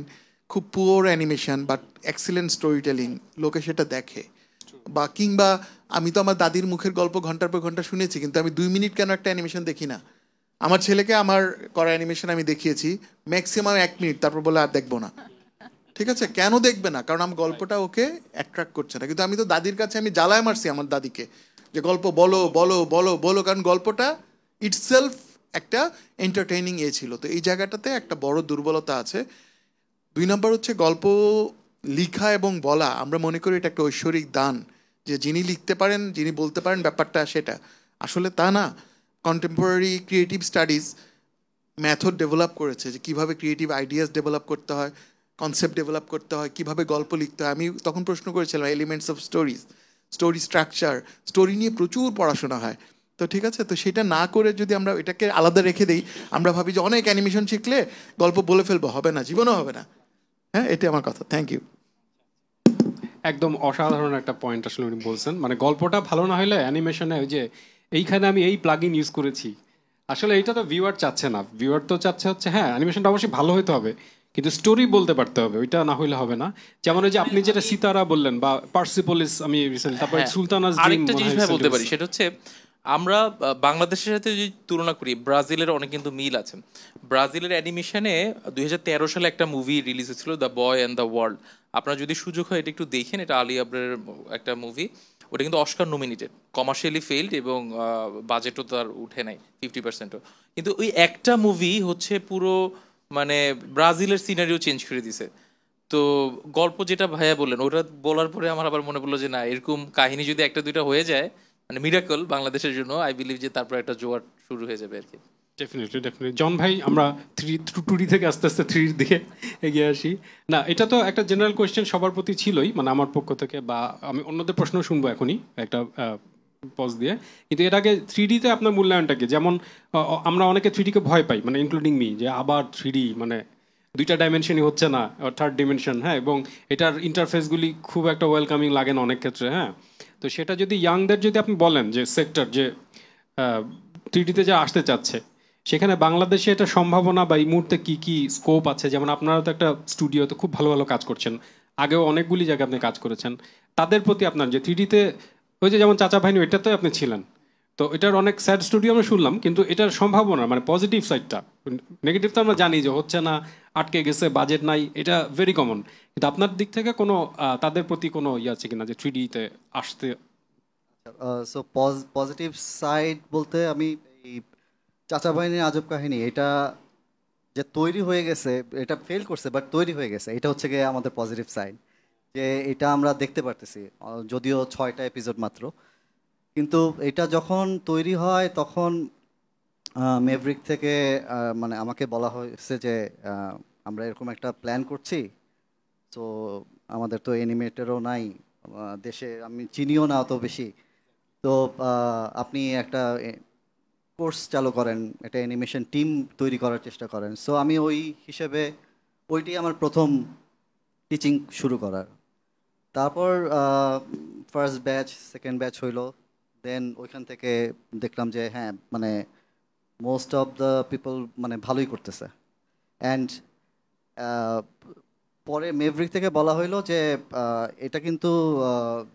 খুব poor animation, but excellent story telling, লোকে সেটা দেখে। বা কিংবা আমি তো আমার দাদির মুখের গল্প ঘন্টার পর ঘন্টা শুনেছি, কিন্তু আমি 2 মিনিট কেন একটা অ্যানিমেশন দেখি না? আমার ছেলেকে আমার করা অ্যানিমেশন আমি দেখিয়েছি ম্যাক্সিমাম 1 মিনিট, তারপর বলে আর দেখবো না, ঠিক আছে। কেন দেখবে না? কারণ আমার গল্পটা ওকে অ্যাট্রাক্ট করছে না। কিন্তু আমি তো দাদির কাছে আমি জ্বালায় মারছি আমার দাদিকে, যে গল্প বলো বলো বলো বলো, কারণ গল্পটা ইটসেলফ একটা এন্টারটেইনিং ছিল। তো এই জায়গাটাতে একটা বড় দুর্বলতা আছে। 2 নম্বর হচ্ছে গল্প লিখা এবং বলা, আমরা মনে করি এটা একটা ঐশ্বরিক দান, যে যিনি লিখতে পারেন, যিনি বলতে পারেন, ব্যাপারটা সেটা আসলে তা না। Contemporary creative studies method develop করেছে যে কীভাবে ক্রিয়েটিভ আইডিয়াস ডেভেলপ করতে হয়, কনসেপ্ট ডেভেলপ করতে হয়, কীভাবে গল্প লিখতে হয়। আমি তখন প্রশ্ন করেছিলাম elements of stories, story structure, story নিয়ে প্রচুর পড়াশোনা হয়। তো ঠিক আছে, তো সেটা না করে যদি আমরা এটাকে আলাদা রেখে দিই, আমরা ভাবি যে অনেক অ্যানিমেশন শিখলে গল্প বলে ফেলবো, হবে না, জীবনও হবে না। হ্যাঁ, এটাই আমার কথা। Thank you. একদম অসাধারণ একটা পয়েন্ট আসলে উনি বলছেন, মানে গল্পটা ভালো না হলে অ্যানিমেশনে ওই যে এইখানে আমি এই প্লাগইন ইউজ করেছি, আসলে এটা তো ভিউয়ার চাচ্ছে না। ভিউয়ার তো চাচ্ছে হচ্ছে হ্যাঁ অ্যানিমেশনটা অবশ্যই ভালো হতে হবে, কিন্তু স্টোরি বলতে পারতে হবে, ওইটা না হইলে হবে না। যেমন ওই যে আপনি যেটা সিতারা বললেন বা পার্সিপলিস, আমি রিসেন্টলি, তারপর সুলতানাস ড্রিম, আরেকটা জিনিস ভাই বলতে পারি, সেটা হচ্ছে আমরা বাংলাদেশের সাথে যদি তুলনা করি, ব্রাজিলের অনেক কিন্তু মিল আছে। ব্রাজিলের অ্যানিমেশনে 2013 সালে একটা মুভি রিলিজ হয়েছিল, the boy and the world. আপনারা যদি সুযোগ হয় এটা একটু দেখেন, এটা আলী আবরারের একটা মুভি। ওটা কিন্তু অস্কার নমিনেটেড, কমার্শিয়ালি ফেইল্ড এবং বাজেটও তার উঠে নাই 50%ও। কিন্তু ওই একটা মুভি হচ্ছে পুরো মানে ব্রাজিলের সিনারিও চেঞ্জ করে দিছে। তো গল্প যেটা ভাইয়া বললেন, ওটা বলার পরে আমার আবার মনে পড়লো যে না, এরকম কাহিনী যদি একটা দুইটা হয়ে যায়, মানে মিরাকল বাংলাদেশের জন্য, আই বিলিভ যে তারপর একটা জোয়ার শুরু হয়ে যাবে আর কি। Definitely definitely. জন ভাই, আমরা 2D থেকে আস্তে আস্তে 3D দিকে এগিয়ে আসি। না, এটা তো একটা জেনারেল কোয়েশ্চেন সবার প্রতি ছিলই, মানে আমার পক্ষ থেকে, বা আমি অন্যদের প্রশ্ন শুনবো এখনই একটা পজ দিয়ে। কিন্তু এর আগে 3Dতে আপনার মূল্যায়নটা কি? যেমন আমরা অনেকে 3Dকে ভয় পাই, মানে ইনক্লুডিং মি, যে আবার 3D মানে 2টা ডাইমেনশনই হচ্ছে না, থার্ড ডিমেনশন, হ্যাঁ, এবং এটার ইন্টারফেসগুলি খুব একটা ওয়েলকামিং লাগে না অনেক ক্ষেত্রে, হ্যাঁ। তো সেটা যদি ইয়াংদের যদি আপনি বলেন যে সেক্টর যে 3Dতে যা আসতে চাচ্ছে, সেখানে বাংলাদেশে এটা সম্ভাবনা বা এই মুহূর্তে কি কি স্কোপ আছে? যেমন আপনারা তো একটা স্টুডিওতে খুব ভালো ভালো কাজ করছেন, আগেও অনেকগুলি জায়গায় আপনি কাজ করেছেন, তাদের প্রতি আপনার যে থ্রিডিতে ওই যে যেমন চাচা ভাইনু এটাতে আপনি ছিলেন, তো এটার অনেক স্যাড স্টুডিও আমরা শুনলাম, কিন্তু এটার সম্ভাবনা মানে পজিটিভ সাইডটা, নেগেটিভ তো আমরা জানি যে হচ্ছে না, আটকে গেছে, বাজেট নাই, এটা ভেরি কমন, কিন্তু আপনার দিক থেকে কোনো তাদের প্রতি কোনো ইয়ে আছে কিনা যে থ্রিডিতে আসতে? সো পজিটিভ সাইড বলতে আমি এই চাচা বাহিনীর আজব কাহিনী এটা যে তৈরি হয়ে গেছে, এটা ফেল করছে বাট তৈরি হয়ে গেছে, এটা হচ্ছে গিয়ে আমাদের পজিটিভ সাইড, যে এটা আমরা দেখতে পারতেছি। যদিও 6টা এপিসোড মাত্র, কিন্তু এটা যখন তৈরি হয় তখন মেভরিক থেকে মানে আমাকে বলা হয়েছে যে আমরা এরকম একটা প্ল্যান করছি, তো আমাদের তো অ্যানিমেটরও নাই দেশে, আমি চিনিও না অত বেশি, তো আপনি একটা কোর্স চালু করেন, একটা অ্যানিমেশন টিম তৈরি করার চেষ্টা করেন। সো আমি ওই হিসেবে ওইটি আমার প্রথম টিচিং শুরু করার। তারপর ফার্স্ট ব্যাচ, সেকেন্ড ব্যাচ হইলো, দেন ওইখান থেকে দেখলাম যে হ্যাঁ মানে মোস্ট অফ দ্য পিপল মানে ভালোই করতেছে। অ্যান্ড পরে মেভরিক থেকে বলা হইলো যে এটা কিন্তু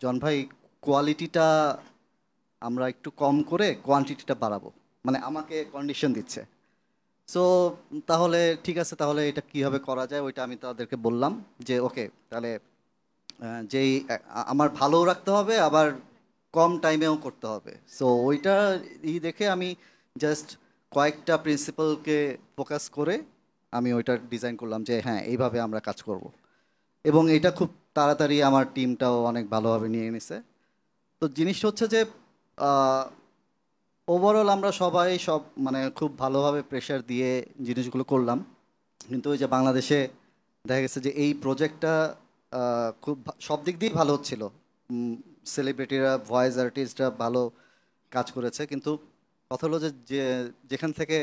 জন ভাই কোয়ালিটিটা আমরা একটু কম করে কোয়ান্টিটিটা বাড়াবো, মানে আমাকে কন্ডিশন দিচ্ছে। সো তাহলে ঠিক আছে, তাহলে এটা কীভাবে করা যায় ওইটা আমি তাদেরকে বললাম যে ওকে তাহলে যেই আমার ভালোও রাখতে হবে আবার কম টাইমেও করতে হবে। সো ওইটা দেখে আমি জাস্ট কয়েকটা প্রিন্সিপালকে ফোকাস করে আমি ওইটা ডিজাইন করলাম যে হ্যাঁ এইভাবে আমরা কাজ করব, এবং এটা খুব তাড়াতাড়ি আমার টিমটাও অনেক ভালোভাবে নিয়ে নিছে। তো জিনিসটা হচ্ছে যে ওভারঅল আমরা সবাই সব মানে খুব ভালোভাবে প্রেশার দিয়ে জিনিসগুলো করলাম, কিন্তু ওই যে বাংলাদেশে দেখা গেছে যে এই প্রজেক্টটা খুব সব দিক দিয়ে ভালো হচ্ছিল, সেলিব্রিটিরা, ভয়েস আর্টিস্টরা ভালো কাজ করেছে, কিন্তু কথা হলো যে যেখান থেকে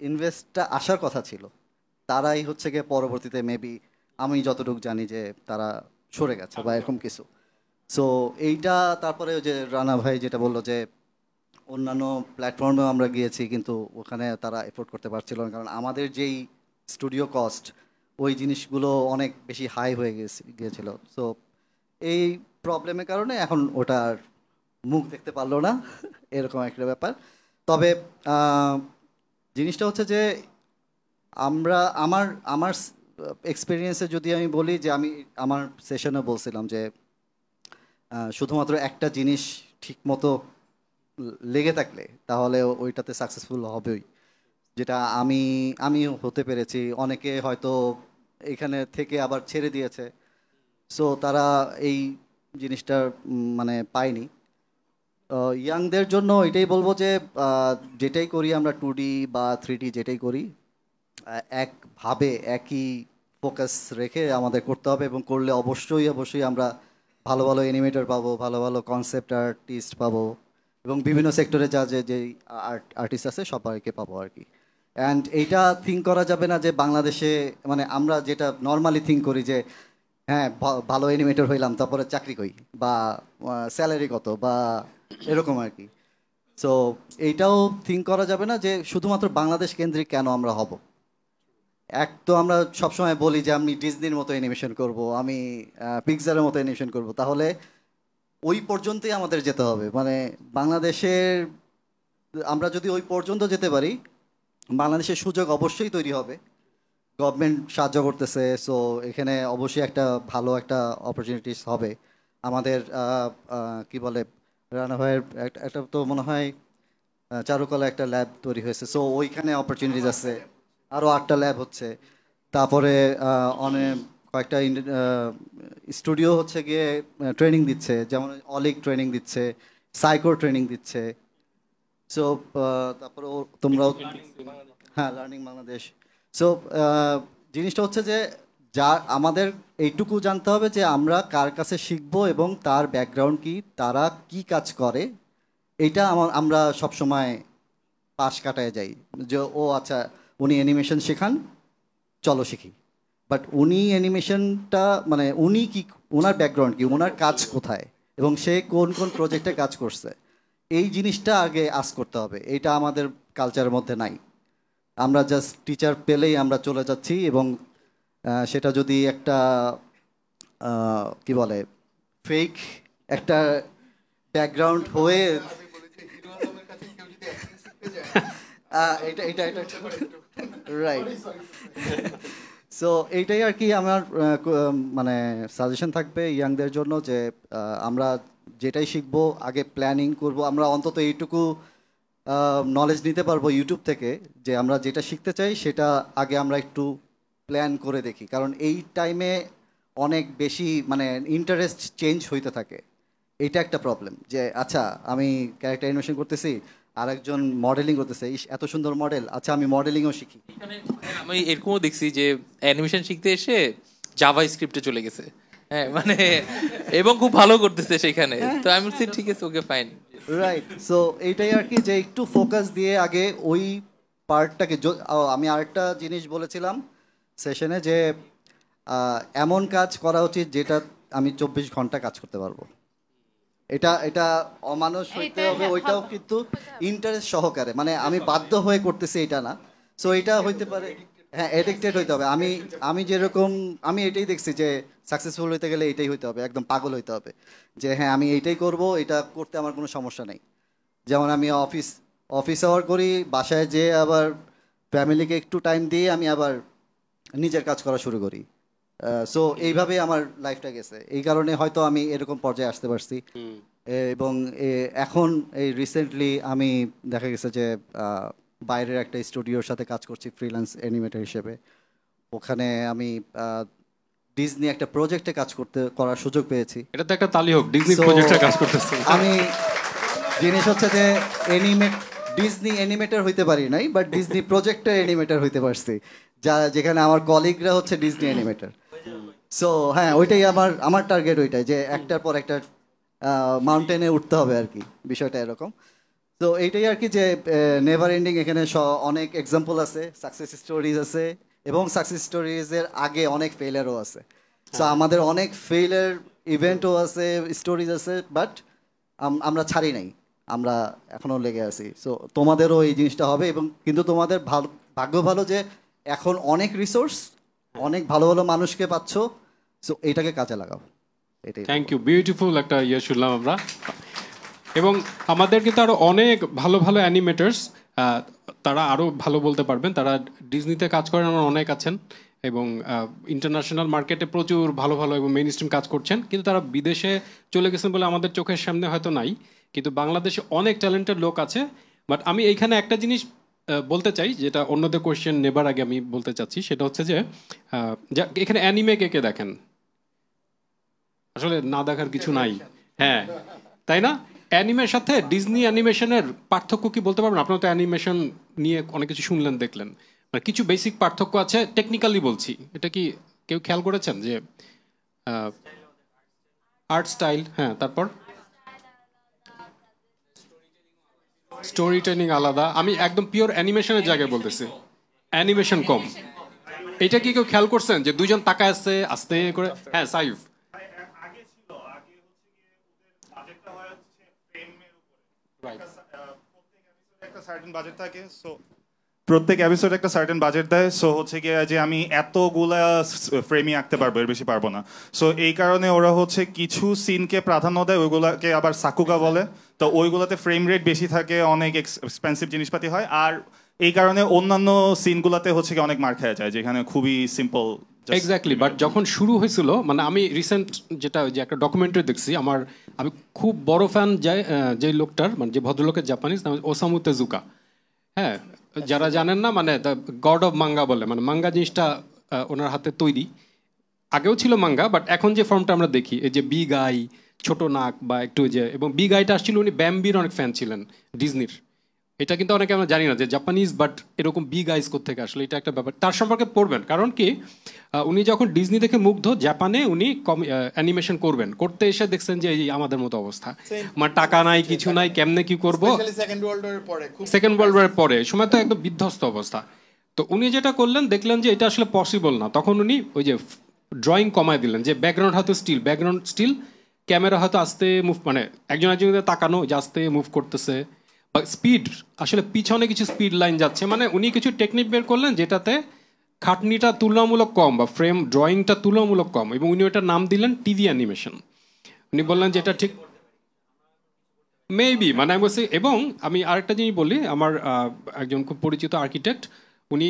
ইনভেস্টটা আসার কথা ছিল তারাই হচ্ছে গিয়ে পরবর্তীতে মেবি আমি যতটুকু জানি যে তারা সরে গেছে বা এরকম কিছু। সো এইটা তারপরে ওই যে রানা ভাই যেটা বললো যে অন্যান্য প্ল্যাটফর্মেও আমরা গিয়েছি, কিন্তু ওখানে তারা এফোর্ড করতে পারছিল না, কারণ আমাদের যেই স্টুডিও কস্ট ওই জিনিসগুলো অনেক বেশি হাই হয়ে গিয়েছিল। সো এই প্রবলেমের কারণে এখন ওটার মুখ দেখতে পারলো না এরকম একটা ব্যাপার। তবে জিনিসটা হচ্ছে যে আমার আমার এক্সপিরিয়েন্সে যদি আমি বলি যে আমি আমার সেশনে বলছিলাম যে শুধুমাত্র একটা জিনিস ঠিকমতো লেগে থাকলে তাহলে ওইটাতে সাকসেসফুল হবেই, যেটা আমি হতে পেরেছি। অনেকে হয়তো এখানে থেকে আবার ছেড়ে দিয়েছে, সো তারা এই জিনিসটা মানে পায়নি। ইয়াংদের জন্য এটাই বলবো যে যেটাই করি আমরা 2D বা 3D যেটাই করি একভাবে একই ফোকাস রেখে আমাদের করতে হবে, এবং করলে অবশ্যই আমরা ভালো ভালো অ্যানিমেটর পাবো, ভালো ভালো কনসেপ্ট আর্টিস্ট পাবো, এবং বিভিন্ন সেক্টরে যে আর্টিস্ট আছে সবাইকে পাবো আর কি। অ্যান্ড এইটা থিঙ্ক করা যাবে না যে বাংলাদেশে মানে আমরা যেটা নর্মালি থিঙ্ক করি যে হ্যাঁ ভালো অ্যানিমেটর হইলাম তারপরে চাকরি কই বা স্যালারি কত বা এরকম আর কি। সো এইটাও থিঙ্ক করা যাবে না যে শুধুমাত্র বাংলাদেশ কেন্দ্রিক কেন আমরা হব। এক তো আমরা সবসময় বলি যে আমি ডিজনির মতো অ্যানিমেশন করব, আমি পিক্সারের মতো অ্যানিমেশন করব, তাহলে ওই পর্যন্তই আমাদের যেতে হবে। মানে বাংলাদেশের আমরা যদি ওই পর্যন্ত যেতে পারি বাংলাদেশের সুযোগ অবশ্যই তৈরি হবে, গভর্নমেন্ট সাহায্য করতেছে, সো এখানে অবশ্যই একটা ভালো একটা অপরচুনিটিস হবে। আমাদের কি বলে রানা ভাইয়ের একটা তো মনে হয় চারুকলা একটা ল্যাব তৈরি হয়েছে, সো ওইখানে অপরচুনিটিস আছে, আরও 8টা ল্যাব হচ্ছে। তারপরে অনেক কয়েকটা স্টুডিও হচ্ছে গিয়ে ট্রেনিং দিচ্ছে, যেমন অলিক ট্রেনিং দিচ্ছে, সাইকোর ট্রেনিং দিচ্ছে। সো তারপরে তোমরাও হ্যাঁ লার্নিং বাংলাদেশ। সো জিনিসটা হচ্ছে যে যা আমাদের এইটুকু জানতে হবে যে আমরা কার কাছে শিখবো এবং তার ব্যাকগ্রাউন্ড কি, তারা কি কাজ করে, এইটা আমরা সবসময় পাশ কাটায় যাই যে ও আচ্ছা উনি অ্যানিমেশন শেখান চলো শিখি, বাট উনি অ্যানিমেশনটা মানে উনি কি, ওনার ব্যাকগ্রাউন্ড কি, ওনার কাজ কোথায় এবং সে কোন কোন প্রজেক্টে কাজ করছে, এই জিনিসটা আগে আস করতে হবে, এটা আমাদের কালচারের মধ্যে নাই। আমরা জাস্ট টিচার পেলেই আমরা চলে যাচ্ছি, এবং সেটা যদি একটা কি বলে ফেক একটা ব্যাকগ্রাউন্ড হয়ে এটা এটা এটা রাইট। সো এইটাই আর কি আমার মানে সাজেশন থাকবে ইয়াংদের জন্য, যে আমরা যেটাই শিখবো আগে প্ল্যানিং করব। আমরা অন্তত এইটুকু নলেজ নিতে পারবো ইউটিউব থেকে, যে আমরা যেটা শিখতে চাই সেটা আগে আমরা একটু প্ল্যান করে দেখি, কারণ এই টাইমে অনেক বেশি মানে ইন্টারেস্ট চেঞ্জ হইতে থাকে। এইটা একটা প্রবলেম, যে আচ্ছা আমি ক্যারেক্টার অ্যানিমেশন করতেছি, আরেকজন মডেলিং করতেছে, এত সুন্দর মডেল, আচ্ছা আমি মডেলিংও শিখি। আমি এরকমও দেখছি যে অ্যানিমেশন শিখতে এসে জাভা স্ক্রিপ্টে চলে গেছে, হ্যাঁ মানে, এবং খুব ভালো করতেছে সেখানে। তো আমি বলছি ঠিক আছে, ওকে ফাইন, রাইট। সো এইটাই আর কি, যে একটু ফোকাস দিয়ে আগে ওই পার্টটাকে। আমি আরেকটা জিনিস বলেছিলাম সেশনে, যে এমন কাজ করা উচিত যেটা আমি 24 ঘন্টা কাজ করতে পারবো। এটা এটা অমানুষ হইতে হবে, ওইটাও কিন্তু ইন্টারেস্ট সহকারে, মানে আমি বাধ্য হয়ে করতেছি এটা না। সো এটা হইতে পারে, হ্যাঁ এডিক্টেড হইতে হবে। আমি যেরকম আমি এটাই দেখছি যে সাকসেসফুল হইতে গেলে এটাই হইতে হবে, একদম পাগল হইতে হবে, যে হ্যাঁ আমি এইটাই করব, এটা করতে আমার কোনো সমস্যা নেই। যেমন আমি অফিস আওয়ার করি, বাসায় যেয়ে আবার ফ্যামিলিকে একটু টাইম দিয়ে আমি আবার নিজের কাজ করা শুরু করি। সো এইভাবেই আমার লাইফটা গেছে, এই কারণে হয়তো আমি এরকম পর্যায়ে আসতে পারছি। এবং এখন এই রিসেন্টলি আমি দেখা গেছে যে বাইরের একটা স্টুডিওর সাথে কাজ করছি ফ্রিল্যান্স অ্যানিমেটর হিসেবে। ওখানে আমি ডিজনি একটা প্রজেক্টে কাজ করার সুযোগ পেয়েছি। এটা তো একটা তালি হোক, ডিজনি প্রজেক্টে কাজ করতেছে। আমি জিনিস হচ্ছে যে ডিজনি অ্যানিমেটর হইতে পারি নাই, বাট ডিজনি প্রজেক্টের অ্যানিমেটর হইতে পারছি, যেখানে আমার কলিগরা হচ্ছে ডিজনি অ্যানিমেটর। সো হ্যাঁ, ওইটাই আমার টার্গেট, ওইটাই যে একটার পর একটা মাউন্টেনে উঠতে হবে আর কি, বিষয়টা এরকম। তো এইটাই আর কি, যে নেভার এন্ডিং। এখানে অনেক এক্সাম্পল আছে, সাকসেস স্টোরিজ আছে, এবং সাকসেস স্টোরিজের আগে অনেক ফেইলারও আছে। সো আমাদের অনেক ফেইলার ইভেন্টও আছে, স্টোরিজ আছে, বাট আমরা ছাড়ি নাই, আমরা এখনও লেগে আছি। সো তোমাদেরও এই জিনিসটা হবে, এবং কিন্তু তোমাদের ভাগ্য ভালো যে এখন অনেক রিসোর্স, অনেক ভালো ভালো মানুষকে পাচ্ছ। সো এইটাকে কাজে লাগাও। এটাই। থ্যাংক ইউ, বিউটিফুল একটা শুনলাম আমরা। এবং আমাদের কিন্তু আরো অনেক ভালো ভালো অ্যানিমেটার্স, তারা আরো ভালো বলতে পারবেন। তারা ডিজনিতে কাজ করেন, আমার অনেক আছেন, এবং ইন্টারন্যাশনাল মার্কেটে প্রচুর ভালো ভালো এবং মেইন স্ট্রিম কাজ করছেন, কিন্তু তারা বিদেশে চলে গেছেন বলে আমাদের চোখের সামনে হয়তো নাই। কিন্তু বাংলাদেশে অনেক ট্যালেন্টেড লোক আছে। বাট আমি এইখানে একটা জিনিস বলতে চাই, যেটা অন্যদের কোয়েশ্চেন নেবার আগে আমি বলতে চাচ্ছি, সেটা হচ্ছে যে এখানে অ্যানিমে কে কে দেখেন? আসলে না দেখার কিছু নাই, হ্যাঁ তাই না? অ্যানিমের সাথে ডিজনি অ্যানিমেশনের পার্থক্য কি বলতে পারবেন? আপনারা তো অ্যানিমেশন নিয়ে অনেক কিছু শুনলেন, দেখলেন, মানে কিছু বেসিক পার্থক্য আছে, টেকনিক্যালি বলছি। এটা কি কেউ খেয়াল করেছেন যে আর্ট স্টাইল, হ্যাঁ, তারপর স্টোরি টেলিং আলাদা। আমি একদম পিওর অ্যানিমেশনের জায়গায় বলতেছি, অ্যানিমেশন কম। এটা কি কেউ খেয়াল করছেন যে দুইজন তাকায় আছে আস্তে করে? হ্যাঁ সাইফ। প্রত্যেক এপিসোড একটা সার্টেন বাজেট দেয়। সো হচ্ছে গিয়ে যে আমি এতগুলা ফ্রেমই আঁকতে পারবো, এর বেশি পারবো না। সো এই কারণে ওরা হচ্ছে কিছু সিনকে প্রাধান্য দেয়, ওইগুলাকে আবার সাকুগা বলে। তো ওইগুলাতে ফ্রেম রেট বেশি থাকে, অনেক এক্সপেন্সিভ জিনিসপাতি হয়। আর এই কারণে অন্যান্য সিনগুলাতে হচ্ছে কি অনেক মার খেয়ে যায়, যেখানে খুবই সিম্পল। এক্স্যাক্টলি। বাট যখন শুরু হয়েছিল, মানে আমি রিসেন্ট যেটা যে একটা ডকুমেন্টারি দেখছি, আমি খুব বড় ফ্যান যে লোকটার, মানে যে ভদ্রলোকের, জাপানিজ নাম ওসামু তেজুকা। হ্যাঁ, যারা জানেন না, মানে দ্য গড অফ মাঙ্গা বলে, মানে মাঙ্গা জিনিসটা ওনার হাতে তৈরি। আগেও ছিল মাঙ্গা, বাট এখন যে ফর্মটা আমরা দেখি, এই যে বিগ আই, ছোট নাক বা একটু যে, এবং বিগ আইটা আসছিল, উনি ব্যাম্বির অনেক ফ্যান ছিলেন ডিজনির। এটা কিন্তু অনেকে আমরা জানি না যে জাপানিজ, বাট এরকম বিগ আইস কোত্থেকে আসলে, এটা একটা ব্যাপার। তার সম্পর্কে পড়বেন, কারণ কি উনি যখন ডিজনি দেখে মুগ্ধ, জাপানে উনি অ্যানিমেশন করতে এসে দেখছেন যে এই আমাদের মতো অবস্থা, মানে টাকা নাই, কিছু নাই, কেমনে কি করবো। সেকেন্ড ওয়ার্ল্ড ওয়ারের পরে সময় তো একদম বিধ্বস্ত অবস্থা। তো উনি যেটা করলেন, দেখলেন যে এটা আসলে পসিবল না। তখন উনি ওই যে ড্রয়িং কমায় দিলেন, যে ব্যাকগ্রাউন্ড হয়তো স্টিল, ক্যামেরা হয়তো আস্তে মুভ, মানে একজন একজনের তাকানো যে আস্তে মুভ করতেছে, বা স্পিড আসলে পিছনে কিছু স্পিড লাইন যাচ্ছে, মানে উনি কিছু টেকনিক বের করলেন যেটাতে খাটনিটা তুলনামূলক কম বা ফ্রেম ড্রয়িংটা তুলনামূলক কম, এবং উনি ওটার নাম দিলেন টিভি অ্যানিমেশন। উনি বললেন যে এটা ঠিক মেবি, মানে আমি বলছি। এবং আমি আরেকটা জিনিস বলি, আমার একজন খুব পরিচিত আর্কিটেক্ট, উনি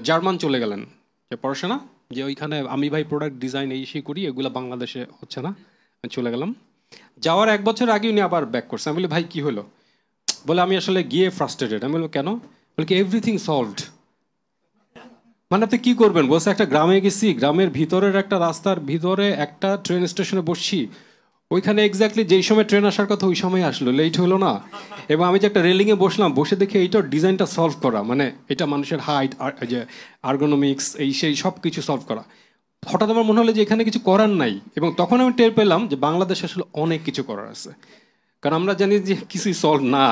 জার্মান চলে গেলেন যে পড়াশোনা, যে ওইখানে আমি ভাই প্রোডাক্ট ডিজাইন এই সেই করি, এগুলো বাংলাদেশে হচ্ছে না, আমি চলে গেলাম। যাওয়ার 1 বছর আগে উনি আবার ব্যাক করছেন। আমি বলি ভাই কী হলো? বলে আমি আসলে গিয়ে ফ্রাস্ট্রেটেড। আমি বলবো কেন? বলে কি এভরিথিং সলভড। মানে আপনি কী করবেন? বলছে একটা গ্রামে গেছি, গ্রামের ভিতরের একটা রাস্তার ভিতরে একটা ট্রেন স্টেশনে বসছি, ওইখানে এক্স্যাক্টলি যেই সময় ট্রেন আসার কথা ওই সময় আসলো, লেট হলো না। এবং আমি যে একটা রেলিংয়ে বসলাম, বসে দেখি এইটার ডিজাইনটা সলভ করা, মানে এটা মানুষের হাইট, যে আর্গোনমিক্স এই সেই সব কিছু সলভ করা। হঠাৎ আমার মনে হলো যে এখানে কিছু করার নাই, এবং তখন আমি টের পেলাম যে বাংলাদেশে আসলে অনেক কিছু করার আছে, কারণ আমরা জানি যে কিছুই সলভ না।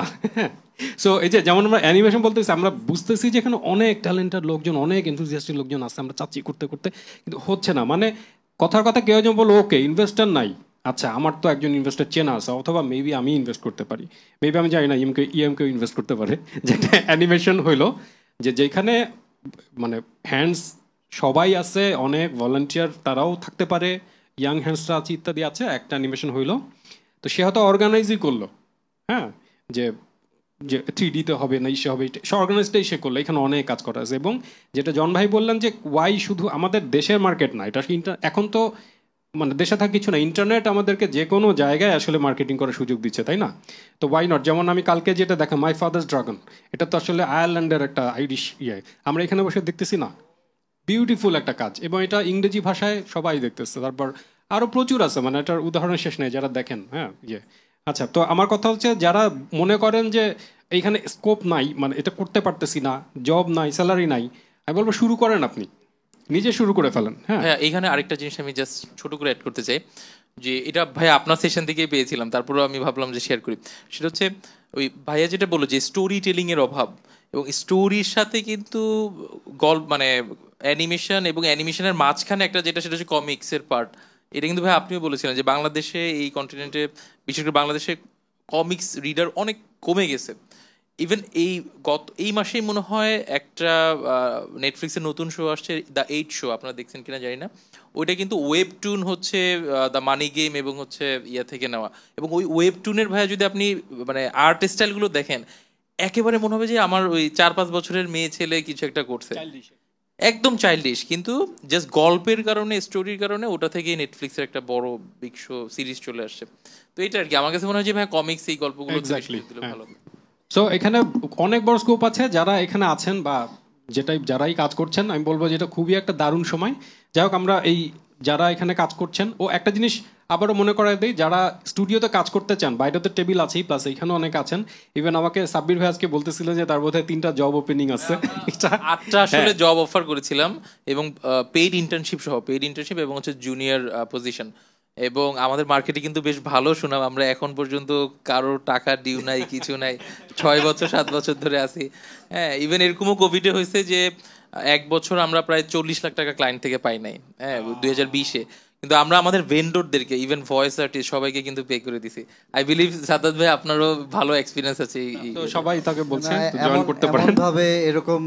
সো এই যে যেমন আমরা অ্যানিমেশন বলতেছি, আমরা বুঝতেছি যে এখানে অনেক ট্যালেন্টেড লোকজন, অনেক এনথুজিয়াস্টিক লোকজন আছে, আমরা চাচ্ছি করতে করতে, কিন্তু হচ্ছে না। মানে কথার কথা কেউ যেন বলো ওকে ইনভেস্টার নাই, আচ্ছা আমার তো একজন ইনভেস্টার চেনা আছে, অথবা মেবি আমি ইনভেস্ট করতে পারি, মেবি আমি জানি না ইএমকেও ইনভেস্ট করতে পারে। যেটা অ্যানিমেশন হইলো যে যেখানে মানে হ্যান্ডস সবাই আছে, অনেক ভলান্টিয়ার তারাও থাকতে পারে, ইয়াং হ্যান্ডসরা আছে, ইত্যাদি আছে, একটা অ্যানিমেশন হইলো। তো সে হয়তো অর্গানাইজই করলো, হ্যাঁ, যে যে 3D-তে হবে না, ইসে হবে, সে অর্গানাইজটাই সে করলো। এখানে অনেক কাজ করা আছে। এবং যেটা জন ভাই বললেন যে ওয়াই শুধু আমাদের দেশের মার্কেট না, এটা এখন তো মানে দেশে থাকা কিছু না, ইন্টারনেট আমাদেরকে যে কোনো জায়গায় আসলে মার্কেটিং করার সুযোগ দিচ্ছে, তাই না? তো ওয়াই নট? যেমন আমি কালকে যেটা দেখা, মাই ফাদার্স ড্রাগন, এটা তো আসলে আয়ারল্যান্ডের একটা আইরিশ আমরা এখানে বসে দেখতেছি না, বিউটিফুল একটা কাজ, এবং এটা ইংরেজি ভাষায় সবাই দেখতেছে। তারপর আরও প্রচুর আছে, মানে এটার উদাহরণ শেষ নেই, যারা দেখেন। হ্যাঁ আচ্ছা, তো আমার কথা হচ্ছে যারা মনে করেন যে এইখানে স্কোপ নাই, মানে এটা করতে পারতেছি না, জব নাই, স্যালারি নাই, আমি বলবো শুরু করেন, আপনি নিজে শুরু করে ফেলেন। হ্যাঁ, এইখানে আরেকটা জিনিস আমি জাস্ট ছোট করে অ্যাড করতে চাই, যে এটা ভাই আপনার সেশন থেকেই পেয়েছিলাম, তারপরেও আমি ভাবলাম যে শেয়ার করি। সেটা হচ্ছে ওই ভাইয়া যেটা বললো যে স্টোরি টেলিং এর অভাব, এবং স্টোরির সাথে কিন্তু গল্প মানে অ্যানিমেশন, এবং অ্যানিমেশনের মাঝখানে একটা যেটা, সেটা হচ্ছে কমিক্সের পার্ট। এটা কিন্তু ভাই আপনিও বলেছিলেন যে বাংলাদেশে এই কন্টিনেন্টে, বিশেষ করে বাংলাদেশে কমিক্স রিডার অনেক কমে গেছে। ইভেন এই মাসেই মনে হয় একটা নেটফ্লিক্সের নতুন শো আসছে, দ্য 8 শো, আপনারা দেখছেন কিনা জানি না। ওইটা কিন্তু ওয়েবটুন হচ্ছে দ্য মানি গেম এবং হচ্ছে ইয়া থেকে নেওয়া। এবং ওই ওয়েবটুনের ভাইয়া যদি আপনি মানে আর্ট স্টাইলগুলো দেখেন, একেবারে মনে হবে যে আমার ওই 4-5 বছরের মেয়ে ছেলে কিছু একটা করছে, একদম চাইল্ডিশ, কিন্তু জাস্ট গল্পের কারণে, স্টোরির কারণে ওটা থেকে নেটফ্লিক্সের একটা বড় বিগ শো সিরিজ চলে আসছে। তো এটা আর কি আমার কাছে মনে হয় যে ভাই কমিক্স এই গল্পগুলো ভালো। সো এখানে অনেক বড় স্কোপ আছে। যারা এখানে আছেন বা যারাই কাজ করছেন, আমি বলবো যে এটা খুবই একটা দারুণ সময়। যাই হোক, আমরা এই যারা এখানে কাজ করছেন, ও একটা জিনিস আবারও মনে করাই দিই, যারা স্টুডিওতে কাজ করতে চান, বাইরে তো টেবিল আছেই, প্লাস এখানে অনেক আছেন। ইভেন আমাকে সাব্বির ভাই আজকে বলতেছিল যে তার বোধহয় 3টা জব ওপেনিং আছে, 8টা আসলে জব অফার করেছিলাম, এবং পেইড ইন্টার্নশিপ সহ, পেইড ইন্টার্নশিপ এবং হচ্ছে জুনিয়র পজিশন। এবং আমাদের মার্কেটে কিন্তু বেশ ভালো সুনাম, আমরা এখন পর্যন্ত কারোর টাকা ডিউ নাই, কিছু নাই, 6 বছর 7 বছর ধরে আছি। হ্যাঁ, ইভেন এরকমও কোভিডে হয়েছে যে 1 বছর আমরা প্রায় 40 লাখ টাকা ক্লায়েন্ট থেকে পাই নাই, হ্যাঁ 2020-এ। কিন্তু আমরা আমাদের ভেন্ডরদেরকে, ইভেন ভয়েস আর্টিস্ট সবাইকে কিন্তু পে করে দিছি। আই বিলিভ সাদাত ভাই আপনারও ভালো এক্সপিরিয়েন্স আছে, তো সবাই তাকে বলছে জয়েন করতে পারেন ভাবে। এরকম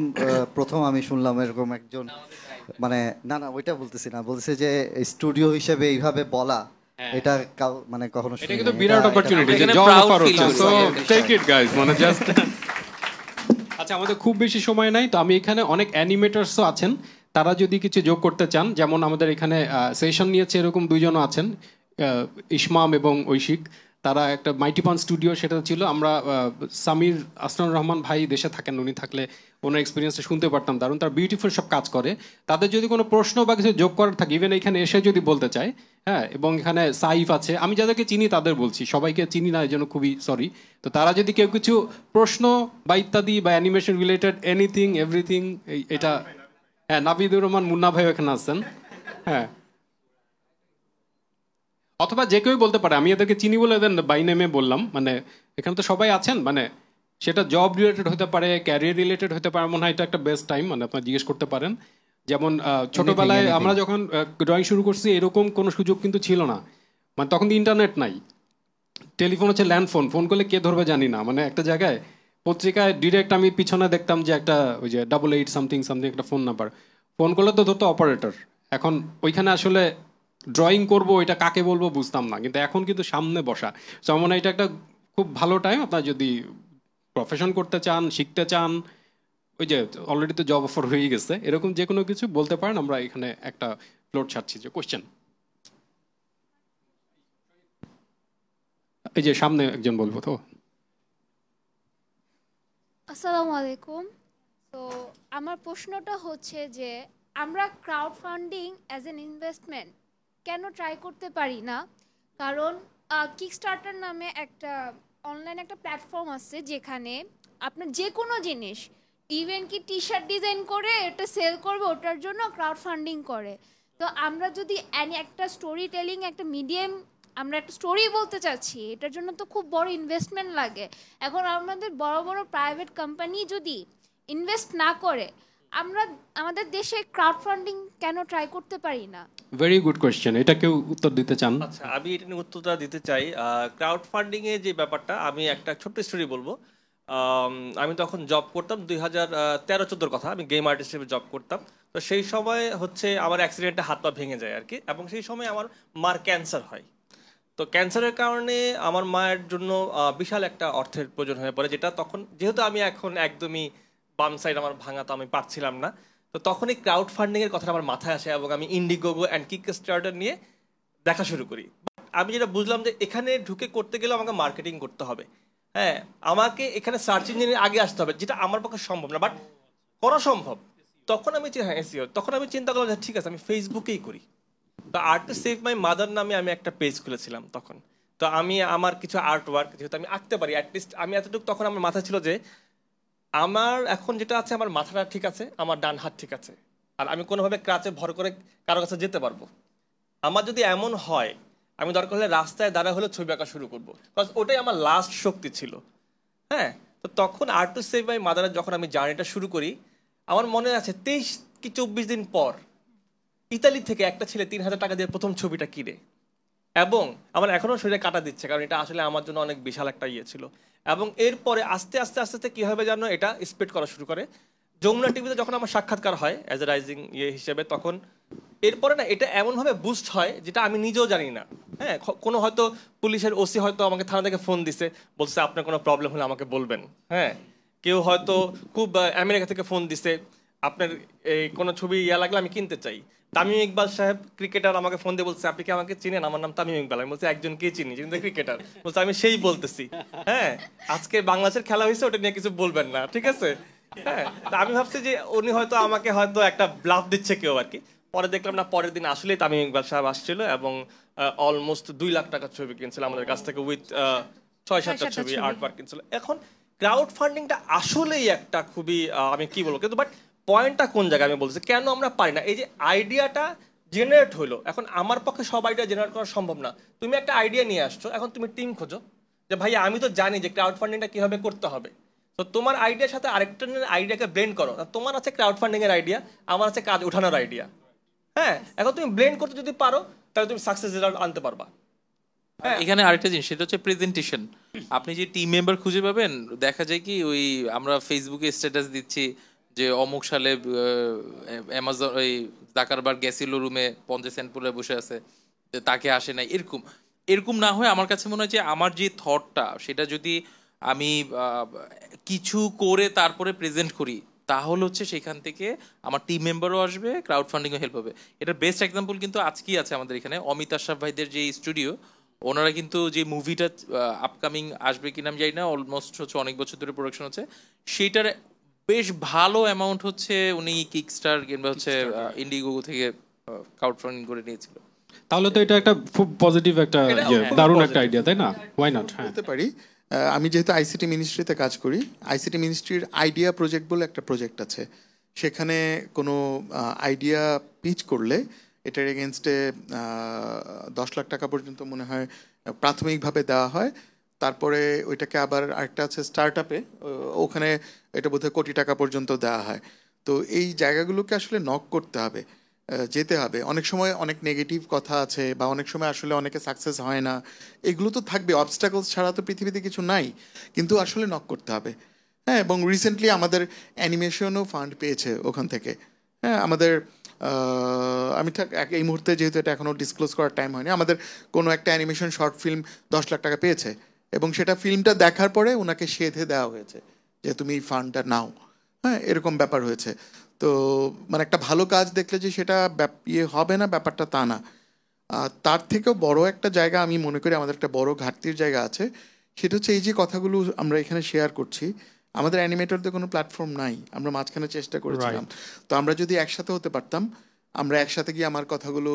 প্রথম আমি শুনলাম এরকম একজন, মানে না ওইটা বলতেছি না, বলছে যে স্টুডিও হিসেবে এইভাবে বলা, এটা মানে কখনো এটা কিন্তু বিরাট অপরচুনিটি যে জব অফার হচ্ছে। সো টেক ইট গাইস, মানে জাস্ট আচ্ছা, আমাদের খুব বেশি সময় নাই, তো আমি এখানে অনেক অ্যানিমেটারসও আছেন, তারা যদি কিছু যোগ করতে চান, যেমন আমাদের এখানে সেশন নিয়েছে এরকম 2জনও আছেন, ইসমাম এবং ঐশিক। তারা একটা মাইটি পান স্টুডিও, সেটা ছিল আমরা সামির আসনানুর রহমান ভাই দেশে থাকেন, উনি থাকলে ওনার এক্সপিরিয়েন্সটা শুনতে পারতাম, দারুণ, তারা বিউটিফুল সব কাজ করে। তাদের যদি কোনো প্রশ্ন বা কিছু যোগ করার থাকে, ইভেন এখানে এসে যদি বলতে চায়, হ্যাঁ, এবং এখানে সাইফ আছে, আমি যাদেরকে চিনি তাদের বলছি, সবাইকে চিনি না, এই জন্য খুবই সরি। তো তারা যদি কেউ কিছু প্রশ্ন বা ইত্যাদি বা অ্যানিমেশন রিলেটেড এনিথিং এভরিথিং, এটা হ্যাঁ, নাবিদুর রহমান মুন্না ভাই এখানে আছেন, হ্যাঁ, অথবা যে কেউই বলতে পারে, আমি এদেরকে চিনি বলে এদের বাই নেমে বললাম, মানে এখানে তো সবাই আছেন, মানে সেটা জব রিলেটেড হতে পারে, ক্যারিয়ার রিলেটেড হতে পারে, মনে হয় এটা একটা বেস্ট টাইম, মানে আপনারা জিজ্ঞেস করতে পারেন। যেমন ছোটবেলায় আমরা যখন ড্রয়িং শুরু করছি, এরকম কোনো সুযোগ কিন্তু ছিল না, মানে তখন তো ইন্টারনেট নাই, টেলিফোন হচ্ছে ল্যান্ডফোন, ফোন করলে কে ধরবে জানি না। মানে একটা জায়গায় পত্রিকায় ডিরেক্ট আমি পিছনে দেখতাম যে একটা ওই যে 88 সামথিং সামথিং একটা ফোন নাম্বার, ফোন করলে তো ধরতো অপারেটর। এখন ওইখানে আসলে ড্রয়িং করব ওইটা কাকে বলবো বুঝতাম না, কিন্তু এখন কিন্তু সামনে বসা। সো আমার মনে হয় এটা একটা খুব ভালো টাইম আপনার যদি প্রফেশন করতে চান, শিখতে চান, ওই যে অলরেডি তো জব অফার হয়ে গেছে, এরকম যে কোনো কিছু বলতে পারেন। আমরা এখানে একটা ফ্লোর ছাড়ছি। যে কোশ্চেন, এই যে সামনে একজন বলবো তো। আসসালামু আলাইকুম। তো আমার প্রশ্নটা হচ্ছে যে আমরা crowd funding as an investment কেন ট্রাই করতে পারি না? কারণ কিকস্টার্টার নামে একটা অনলাইন একটা প্ল্যাটফর্ম আছে যেখানে আপনার যে কোনো জিনিস, ইভেন কি টি শার্ট ডিজাইন করে এটা সেল করবে, ওটার জন্য ক্রাউড ফান্ডিং করে। তো আমরা যদি একটা স্টোরি টেলিং একটা মিডিয়াম, আমরা একটা স্টোরি বলতে চাচ্ছি, এটার জন্য তো খুব বড় ইনভেস্টমেন্ট লাগে। এখন আমাদের বড় বড় প্রাইভেট কোম্পানি যদি ইনভেস্ট না করে, আমরা আমাদের দেশে ক্রাউড ফান্ডিং কেন ট্রাই করতে পারি না? ভেরি গুড কোয়েশ্চেন, এটা কেউ উত্তর দিতে চান? আচ্ছা, আমি এটা নিয়ে উত্তরটা দিতে চাই। ক্রাউড ফান্ডিং এর যে ব্যাপারটা, আমি একটা ছোট্ট স্টোরি বলবো। আমি তখন জব করতাম 2013-14 কথা, আমি গেম আর্টিস্ট হিসেবে জব করতাম। তো সেই সময় হচ্ছে আমার অ্যাক্সিডেন্টে হাত পা ভেঙে যায় আর কি, এবং সেই সময় আমার মার ক্যান্সার হয়। তো ক্যান্সারের কারণে আমার মায়ের জন্য বিশাল একটা অর্থের প্রয়োজন হয়ে পড়ে, যেটা তখন যেহেতু আমি এখন একদমই বাম সাইড আমার ভাঙা, তো আমি পারছিলাম না। তো তখনই ক্রাউড ফান্ডিং এর কথাটা আমার মাথায় আসে, এবং আমি ইন্ডিগোগো অ্যান্ড কিকস্টার্টার নিয়ে দেখা শুরু করি। আমি যেটা বুঝলাম যে এখানে ঢুকে করতে গেলে আমাকে মার্কেটিং করতে হবে, হ্যাঁ, আমাকে এখানে সার্চ ইঞ্জিনের আগে আসতে হবে, যেটা আমার পক্ষে সম্ভব না, বাট করা সম্ভব। তখন আমি তখন আমি চিন্তা করলাম যে ঠিক আছে, আমি ফেসবুকেই করি। তো art to save my mother নামে আমি একটা পেজ খুলেছিলাম তখন। তো আমি আমার কিছু আর্ট ওয়ার্ক, যেহেতু আমি আঁকতে পারি, অ্যাটলিস্ট আমি এতটুকু তখন আমার মাথায় ছিল যে আমার এখন যেটা আছে, আমার মাথাটা ঠিক আছে, আমার ডান হাত ঠিক আছে, আর আমি কোনোভাবে ক্রাচে ভর করে কারো কাছে যেতে পারবো। আমার যদি এমন হয়, আমি দরকার হলে রাস্তায় দাঁড়া হলে ছবি আঁকা শুরু করবো, বিকজ ওটাই আমার লাস্ট শক্তি ছিল। হ্যাঁ, তো তখন আর্ট টু সেভ মাই মাদারের যখন আমি জার্নিটা শুরু করি, আমার মনে আছে 23 কি 24 দিন পর ইতালি থেকে একটা ছেলে 3000 টাকা দিয়ে প্রথম ছবিটা কিনে, এবং আমার এখনও শরীরে কাটা দিচ্ছে, কারণ এটা আসলে আমার জন্য অনেক বিশাল একটা ইয়ে ছিল। এবং এরপরে আস্তে আস্তে আস্তে আস্তে কী হবে জানো, এটা স্প্রেড করা শুরু করে। যমুনা টিভিতে যখন আমার সাক্ষাৎকার হয় অ্যাজ এ রাইজিং ইয়ে হিসেবে, তখন এরপরে না এটা এমনভাবে বুস্ট হয় যেটা আমি নিজেও জানি না। হ্যাঁ, কোনো হয়তো পুলিশের ওসি হয়তো আমাকে থানা থেকে ফোন দিছে, বলছে আপনার কোনো প্রবলেম হলে আমাকে বলবেন। হ্যাঁ, কেউ হয়তো খুব আমেরিকা থেকে ফোন দিছে, আপনার এই কোনো ছবি ইয়া লাগলে আমি কিনতে চাই। তামিম ইকবাল সাহেব ক্রিকেটার আমাকে ফোন দিয়ে বলছে আপনি কি আমাকে চিনেন, আমার নাম তামিম ইকবাল। আমি বলছি একজনকেই চিনি, যিনি ক্রিকেটার। বলছে আমি সেই বলতেছি। হ্যাঁ, আজকে বাংলাদেশের খেলা হয়েছে, ওটা নিয়ে কিছু বলবেন না, ঠিক আছে? হ্যাঁ, আমি ভাবছি যে উনি হয়তো আমাকে হয়তো একটা ব্লাফ দিচ্ছে কেউ আর কি। পরে দেখলাম না, পরের দিন আসলেই তামিম ইকবাল সাহেব আসছিল, এবং অলমোস্ট 2 লাখ টাকার ছবি কিনছিল আমাদের কাছ থেকে, উইথ 6-7টা ছবি আর্ট ওয়ার্ক কিনছিল। এখন ক্রাউড ফান্ডিংটা আসলেই একটা খুবই আমি কি বলবো, কিন্তু বাট পয়েন্টটা কোন জায়গায় আমি বলছি, কেন আমরা পারি না? এই যে আইডিয়াটা জেনারেট হইলো, এখন আমার পক্ষে সব আইডিয়া জেনারেট করা সম্ভব না। তুমি একটা আইডিয়া নিয়ে আসছো, এখন তুমি টিম খোঁজো যে ভাই আমি তো জানি যে ক্রাউড ফান্ডিংটা কিভাবে করতে হবে, তো তোমার আইডিয়ার সাথে আরেকটা আইডিয়াকে ব্লেন্ড করো। তোমার আছে ক্রাউড ফান্ডিং এর আইডিয়া, আমার আছে কাজ উঠানোর আইডিয়া। হ্যাঁ, এখন তুমি ব্লেন্ড করতে যদি পারো, তাহলে তুমি সাকসেস রেজাল্ট আনতে পারবা। এখানে আরেকটা জিনিস, সেটা হচ্ছে প্রেজেন্টেশন। আপনি যে টিম মেম্বার খুঁজে পাবেন, দেখা যায় কি ওই আমরা ফেসবুকে স্ট্যাটাস দিচ্ছি যে অমুক সালে অ্যামাজন ওই জাকারবার্গ গেছিল রুমে 50 সেন্ট পরে বসে আছে, তাকে আসে নাই, এরকম না হয় আমার কাছে মনে হয় যে আমার যে থটটা, সেটা যদি আমি কিছু করে তারপরে প্রেজেন্ট করি, তাহলে হচ্ছে সেখান থেকে আমার টিম মেম্বারও আসবে, ক্রাউড ফান্ডিংও হেল্প হবে। এটার বেস্ট এক্সাম্পল কিন্তু আজকেই আছে আমাদের এখানে, অমিত আশরাফ ভাইদের যে স্টুডিও, ওনারা কিন্তু যে মুভিটা আপকামিং আসবে কিনা আমি জানি না, অলমোস্ট হচ্ছে অনেক বছর ধরে প্রোডাকশন হচ্ছে, সেইটার বেশ ভালো অ্যামাউন্ট হচ্ছে উনি কিকস্টার কিংবা হচ্ছে ইন্ডিগোগো থেকে ক্রাউড ফান্ডিং করে নিয়েছিল। তাহলে তো এটা একটা খুব পজিটিভ একটা দারুণ একটা আইডিয়া, তাই না? Why not? বলতে পারি, আমি যেহেতু আইসিটি মিনিস্ট্রিতে কাজ করি, আইসিটি মিনিস্ট্রির আইডিয়া প্রজেক্ট বলে একটা প্রজেক্ট আছে। সেখানে কোনো আইডিয়া পিচ করলে এটার এগেনস্টে 10 লাখ টাকা পর্যন্ত মনে হয় প্রাথমিকভাবে দেওয়া হয়। তারপরে ওইটাকে আবার আরেকটা আছে স্টার্ট আপে, ওখানে এটা বোধহয় কোটি টাকা পর্যন্ত দেওয়া হয়। তো এই জায়গাগুলোকে আসলে নক করতে হবে। যেতে হবে। অনেক সময় অনেক নেগেটিভ কথা আছে, বা অনেক সময় আসলে অনেকে সাকসেস হয় না, এগুলো তো থাকবে, অবস্টাকলস ছাড়া তো পৃথিবীতে কিছু নাই, কিন্তু আসলে নক করতে হবে। হ্যাঁ, এবং রিসেন্টলি আমাদের অ্যানিমেশনও ফান্ড পেয়েছে ওখান থেকে। হ্যাঁ, আমাদের আমি ঠিক এই মুহূর্তে যেহেতু এটা এখনও ডিসক্লোজ করার টাইম হয়নি, আমাদের কোনো একটা অ্যানিমেশন শর্ট ফিল্ম 10 লাখ টাকা পেয়েছে, এবং সেটা ফিল্মটা দেখার পরে ওনাকে সেধে দেওয়া হয়েছে যে তুমি এই ফান্ডটা নাও। হ্যাঁ, এরকম ব্যাপার হয়েছে। তো মানে একটা ভালো কাজ দেখলে যে সেটা ইয়ে হবে না, ব্যাপারটা তা না। তার থেকেও বড় একটা জায়গা আমি মনে করি আমাদের একটা বড় ঘাটতির জায়গা আছে, সেটা হচ্ছে এই যে কথাগুলো আমরা এখানে শেয়ার করছি, আমাদের অ্যানিমেটরদের কোনো প্ল্যাটফর্ম নাই। আমরা মাঝখানে চেষ্টা করেছিলাম, তো আমরা যদি একসাথে হতে পারতাম, আমরা একসাথে গিয়ে আমার কথাগুলো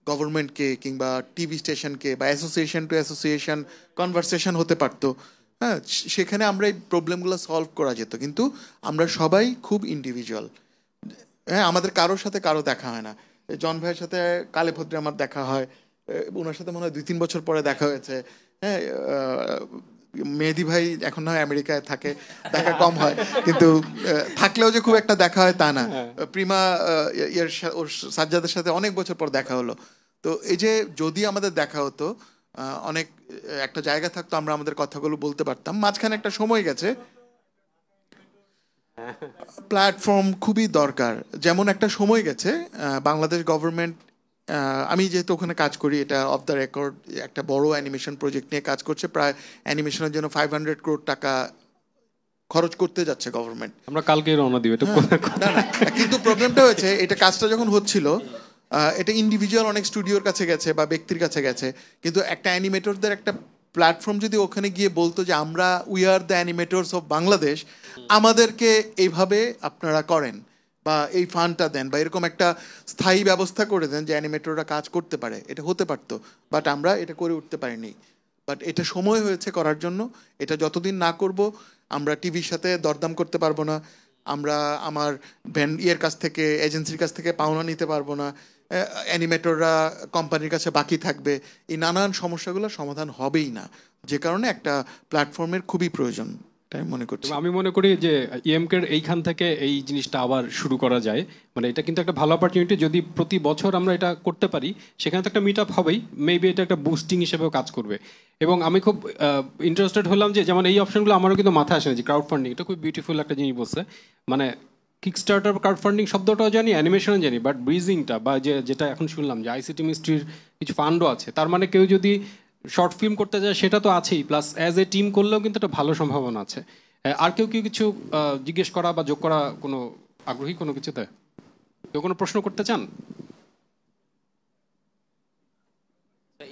গভর্নমেন্টকে কিংবা টিভি স্টেশনকে বা অ্যাসোসিয়েশন টু অ্যাসোসিয়েশন কনভারসেশন হতে পারতো। হ্যাঁ, সেখানে আমরা এই প্রবলেমগুলো সলভ করা যেত, কিন্তু আমরা সবাই খুব ইন্ডিভিজুয়াল। হ্যাঁ, আমাদের কারোর সাথে কারো দেখা হয় না। জন ভাইয়ের সাথে কালে ভদ্রে আমার দেখা হয়, ওনার সাথে মনে হয় 2-3 বছর পরে দেখা হয়েছে। হ্যাঁ, মেহেদি ভাই এখন না হয় আমেরিকায় থাকে, দেখা কম হয়, কিন্তু থাকলেও যে খুব একটা দেখা হয় তা না। প্রিমা ওর সাজ্জাদের সাথে অনেক বছর পর দেখা হলো। তো এই যে যদি আমাদের দেখা হতো, অনেক একটা জায়গা থাকতো, আমরা আমাদের কথাগুলো বলতে পারতাম। মাঝখানে একটা সময় গেছে, প্ল্যাটফর্ম খুবই দরকার। যেমন একটা সময় গেছে বাংলাদেশ গভর্নমেন্ট, আমি যেহেতু ওখানে কাজ করি, এটা অফ দ্য রেকর্ড একটা বড় অ্যানিমেশন প্রজেক্ট নিয়ে কাজ করছে, প্রায় অ্যানিমেশনের জন্য 500 crore টাকা খরচ করতে যাচ্ছে গভর্নমেন্ট। আমরা কালকেই রওনা দিব এটা। কিন্তু প্রবলেমটা হয়েছে, এটা কাজটা যখন হচ্ছিল, এটা ইন্ডিভিজুয়াল অনেক স্টুডিওর কাছে গেছে বা ব্যক্তির কাছে গেছে, কিন্তু একটা অ্যানিমেটরদের একটা প্ল্যাটফর্ম যদি ওখানে গিয়ে বলতো যে আমরা we are the animators of Bangladesh, আমাদেরকে এইভাবে আপনারা করেন বা এই ফান্ডটা দেন, বা এরকম একটা স্থায়ী ব্যবস্থা করে দেন যে অ্যানিমেটররা কাজ করতে পারে, এটা হতে পারতো। বাট আমরা এটা করে উঠতে পারিনি। বাট এটা সময় হয়েছে করার জন্য। এটা যতদিন না করব, আমরা টিভির সাথে দরদাম করতে পারবো না, আমরা আমার ইয়ের কাছ থেকে, এজেন্সির কাছ থেকে পাওনা নিতে পারবো না, অ্যানিমেটররা কোম্পানির কাছে বাকি থাকবে, এই নানান সমস্যাগুলোর সমাধান হবেই না। যে কারণে একটা প্ল্যাটফর্মের খুবই প্রয়োজন মনে করছি। আমি মনে করি যে ইএমকের এইখান থেকে এই জিনিসটা আবার শুরু করা যায়, মানে এটা কিন্তু একটা ভালো অপরচুনিটি। যদি প্রতি বছর আমরা এটা করতে পারি, সেখানে তো একটা মিট আপ হবেই, মেবি এটা একটা বুস্টিং হিসেবেও কাজ করবে। এবং আমি খুব ইন্টারেস্টেড হলাম যে যেমন এই অপশনগুলো আমারও কিন্তু মাথায় আসে না, যে ক্রাউড ফান্ডিং, এটা খুব বিউটিফুল একটা জিনিস বলছে। মানে কিকস্টার্টার, ক্রাউড ফান্ডিং শব্দটাও জানি, অ্যানিমেশনও জানি, বাট ব্রিজিংটা বা যেটা এখন শুনলাম যে আইসিটি মিনিস্ট্রির কিছু ফান্ডও আছে, তার মানে কেউ যদি শর্ট ফিল্ম করতে যায় সেটা তো আছেই, প্লাস অ্যাজ এ টিম করলেও কিন্তু একটা ভালো সম্ভাবনা আছে। আর কেউ কিছু জিজ্ঞেস করা বা যোগ করা কোনো আগ্রহী কোনো কিছুতে? কেউ কোনো প্রশ্ন করতে চান?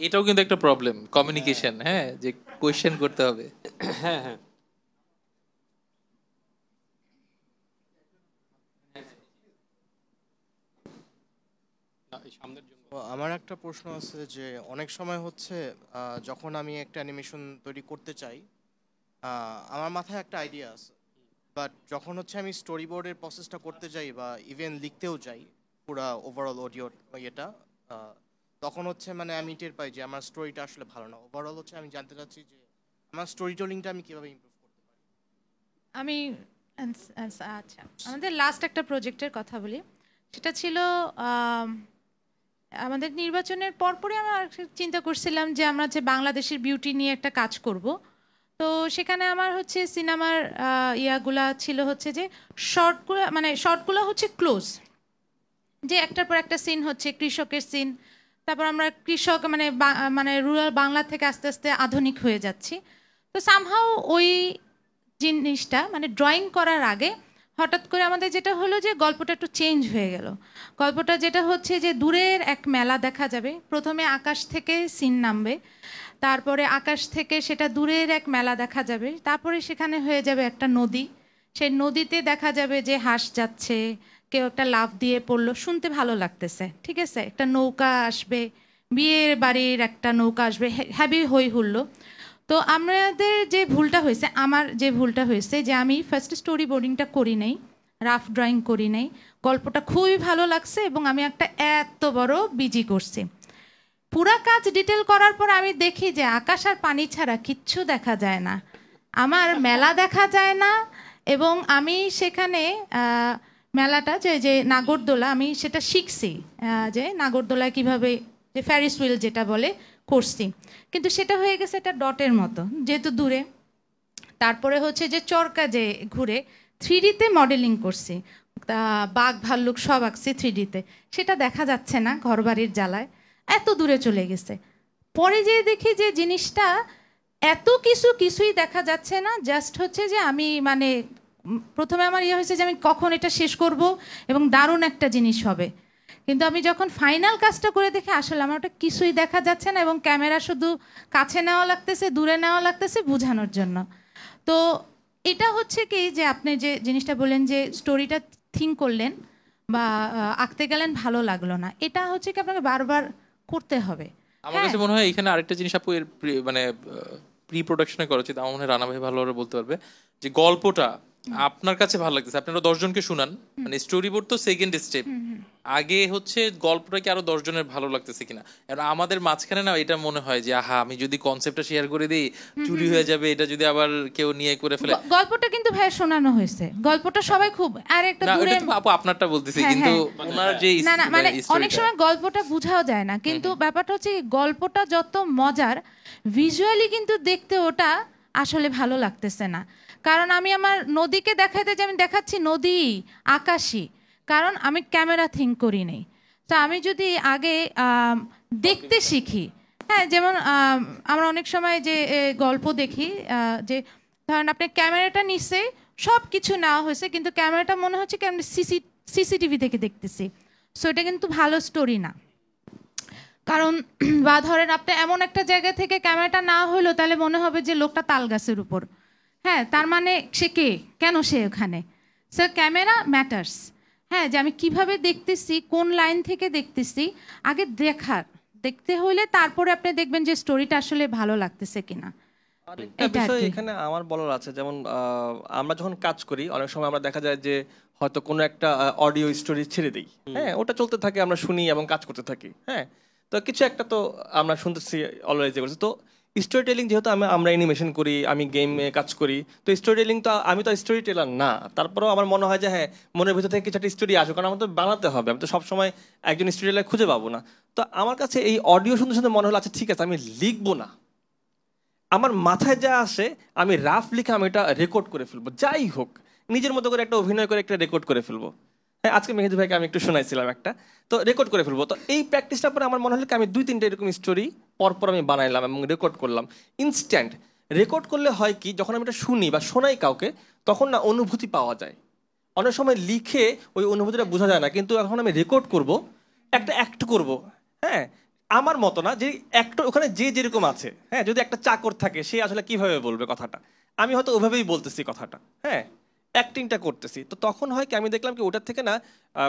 এটাও কিন্তু একটা প্রবলেম, কমিউনিকেশন। হ্যাঁ, যে কোয়েশ্চেন করতে হবে। হ্যাঁ হ্যাঁ, আমার একটা প্রশ্ন আছে যে অনেক সময় হচ্ছে যখন আমি একটা অ্যানিমেশন তৈরি করতে চাই, আমার মাথায় একটা আইডিয়া আছে, বাট যখন হচ্ছে আমি স্টোরি বোর্ডের প্রসেসটা করতে যাই বা ইভেন লিখতেও যাই পুরা ওভারঅল অডিও ইয়েটা, তখন হচ্ছে মানে আমি টের পাই যে আমার স্টোরিটা আসলে ভালো না। ওভারঅল হচ্ছে আমি জানতে চাচ্ছি যে আমার স্টোরি টেলিংটা আমি কিভাবে ইমপ্রুভ করতে পারি। আমি আচ্ছা, আমাদের লাস্ট একটা প্রজেক্টের কথা বলি। সেটা ছিল আমাদের নির্বাচনের পরপরই আমরা চিন্তা করছিলাম যে আমরা যে বাংলাদেশের বিউটি নিয়ে একটা কাজ করব। তো সেখানে আমার হচ্ছে সিনেমার ইয়াগুলা ছিল হচ্ছে যে শর্টগুলো হচ্ছে ক্লোজ, যে একটার পর একটা সিন হচ্ছে কৃষকের সিন, তারপর আমরা কৃষক মানে রুরাল বাংলা থেকে আস্তে আস্তে আধুনিক হয়ে যাচ্ছি। তো সামহাও ওই জিনিসটা মানে ড্রয়িং করার আগে হঠাৎ করে আমাদের যেটা হলো যে গল্পটা একটু চেঞ্জ হয়ে গেল। গল্পটা যেটা হচ্ছে যে দূরের এক মেলা দেখা যাবে, প্রথমে আকাশ থেকে সিন নামবে, তারপরে আকাশ থেকে সেটা দূরের এক মেলা দেখা যাবে, তারপরে সেখানে হয়ে যাবে একটা নদী, সেই নদীতে দেখা যাবে যে হাঁস যাচ্ছে, কেউ একটা লাফ দিয়ে পড়লো, শুনতে ভালো লাগতেছে, ঠিক আছে, একটা নৌকা আসবে, বিয়ের বাড়ির একটা নৌকা আসবে, হ্যাভি হই হুল্লো। তো আমাদের যে ভুলটা হয়েছে, আমার যে ভুলটা হয়েছে যে আমি ফার্স্ট স্টোরি বোর্ডিংটা করি নাই, রাফ ড্রয়িং করি নাই, গল্পটা খুবই ভালো লাগছে এবং আমি একটা এত বড় বিজি করছি। পুরা কাজ ডিটেল করার পর আমি দেখি যে আকাশ আর পানি ছাড়া কিচ্ছু দেখা যায় না, আমার মেলা দেখা যায় না, এবং আমি সেখানে মেলাটা যে যে নাগরদোলা আমি সেটা শিখছি, যে নাগরদোলায় কিভাবে যে ফ্যারিস হুইল যেটা বলে করছি, কিন্তু সেটা হয়ে গেছে একটা ডটের মতো যেহেতু দূরে। তারপরে হচ্ছে যে চরকা যে ঘুরে 3Dতে মডেলিং করছি, বাঘ ভাল্লুক সব আঁকছি 3Dতে, সেটা দেখা যাচ্ছে না ঘরবাড়ির জ্বালায়, এত দূরে চলে গেছে। পরে যেয়ে দেখি যে জিনিসটা এত কিছুই দেখা যাচ্ছে না, জাস্ট হচ্ছে যে আমি মানে প্রথমে আমার ইয়ে হয়েছে যে আমি কখন এটা শেষ করব এবং দারুণ একটা জিনিস হবে, কিন্তু আমি যখন ফাইনাল কাজটা করে দেখি আসলে আমার ওটা কিছুই দেখা যাচ্ছে না এবং ক্যামেরা শুধু কাছে নেওয়া লাগতেছে, দূরে নেওয়া লাগতেছে বোঝানোর জন্য। তো এটা হচ্ছে কি যে আপনি যে জিনিসটা বললেন যে স্টোরিটা থিঙ্ক করলেন বা আঁকতে গেলেন ভালো লাগলো না, এটা হচ্ছে কি আপনাকে বারবার করতে হবে। আমার কাছে মনে হয় এখানে আরেকটা জিনিস আপু এর মানে প্রি প্রোডাকশনে করা উচিত, আমার মনে হয় রানা ভাই ভালোভাবে বলতে পারবে, যে গল্পটা আপনার কাছে ভালো লাগতেছে, আপনারা 10 জনকে শুনান, মানে স্টোরি বোর্ড তো সেকেন্ড স্টেপ, আগে হচ্ছে গল্পটা কি আরো 10 জনের ভালো লাগতেছে কিনা। আর আমাদের মাঝখানে না এটা মনে হয় যে আহা আমি যদি কনসেপ্টটা শেয়ার করে দিই চুরি হয়ে যাবে, এটা যদি আবার কেউ নিয়ে করে ফেলে। গল্পটা কিন্তু ভাই শোনানো হয়েছে, গল্পটা সবাই খুব আর একটা দূরে আপু আপনারটা বলতেছি, কিন্তু ওনার যে না মানে অনেক সময় গল্পটা বোঝাও যায় না, কিন্তু ব্যাপারটা হচ্ছে গল্পটা যত মজার ভিজুয়ালি কিন্তু দেখতে ওটা আসলে ভালো লাগতেছে না। কারণ আমি আমার নদীকে দেখাইতে যে আমি দেখাচ্ছি নদী আকাশী, কারণ আমি ক্যামেরা থিঙ্ক করি নাই। তো আমি যদি আগে দেখতে শিখি, হ্যাঁ যেমন আমরা অনেক সময় যে গল্প দেখি যে ধরেন আপনি ক্যামেরাটা নিচ্ছে সব কিছু নেওয়া হয়েছে কিন্তু ক্যামেরাটা মনে হচ্ছে কি আমি সিসিটিভি থেকে দেখতেছি, সো এটা কিন্তু ভালো স্টোরি না। কারণ বা ধরেন আপনি এমন একটা জায়গা থেকে ক্যামেরাটা না হলো তাহলে মনে হবে যে লোকটা তাল গাছের উপর, হ্যাঁ তার মানে সে কে, কেন সে ওখানে। সো ক্যামেরা ম্যাটার্স, হ্যাঁ যে আমি কিভাবে দেখতেছি, কোন লাইন থেকে দেখতেছি, আগে দেখতে হলে তারপরে আপনি দেখবেন যে স্টোরিটা আসলে ভালো লাগতেছে কিনা। আরেকটা বিষয় এখানে আমার বলার আছে, যেমন আমরা যখন কাজ করি অনেক সময় আমরা দেখা যায় যে হয়তো কোনো একটা অডিও স্টোরি ছেড়ে দিই, হ্যাঁ ওটা চলতে থাকে, আমরা শুনি এবং কাজ করতে থাকি, হ্যাঁ তো কিছু একটা তো আমরা শুনতেছি অলওয়েজ করছি। তো স্টোরি টেলিং যেহেতু আমরা অ্যানিমেশন করি, আমি গেমে কাজ করি, তো স্টোরি টেলিং তো আমি তো স্টোরি টেলার না, তারপরেও আমার মনে হয় যে হ্যাঁ মনের ভিতর থেকে কিছু একটা স্টোরি আসবে, কারণ আমার তো বানাতে হবে, আমি তো সবসময় একজন স্টোরি টেলার খুঁজে পাবো না। তো আমার কাছে এই অডিও শুনতে শুনতে মনে হলো আচ্ছা ঠিক আছে আমি লিখবো না, আমার মাথায় যা আসে আমি রাফ লিখে আমি এটা রেকর্ড করে ফেলবো, যাই হোক নিজের মতো করে একটা অভিনয় করে একটা রেকর্ড করে ফেলবো। হ্যাঁ আজকে মেহেদি ভাইকে আমি একটু শোনাইছিলাম একটা, তো রেকর্ড করে ফেলবো। তো এই প্র্যাকটিসটার পরে আমার মনে হলো কি আমি 2-3টা এরকম স্টোরি পরপর আমি বানাইলাম এবং রেকর্ড করলাম। ইনস্ট্যান্ট রেকর্ড করলে হয় কি, যখন আমি এটা শুনি বা শোনাই কাউকে তখন না অনুভূতি পাওয়া যায়, অনেক সময় লিখে ওই অনুভূতিটা বোঝা যায় না, কিন্তু এখন আমি রেকর্ড করব, একটা অ্যাক্ট করব, হ্যাঁ আমার মতো না যে একটা ওখানে যে যেরকম আছে, হ্যাঁ যদি একটা চাকর থাকে সে আসলে কিভাবে বলবে কথাটা, আমি হয়তো ওভাবেই বলতেছি কথাটা, হ্যাঁ অ্যাক্টিংটা করতেছি। তো তখন হয় কি আমি দেখলাম কি ওটার থেকে না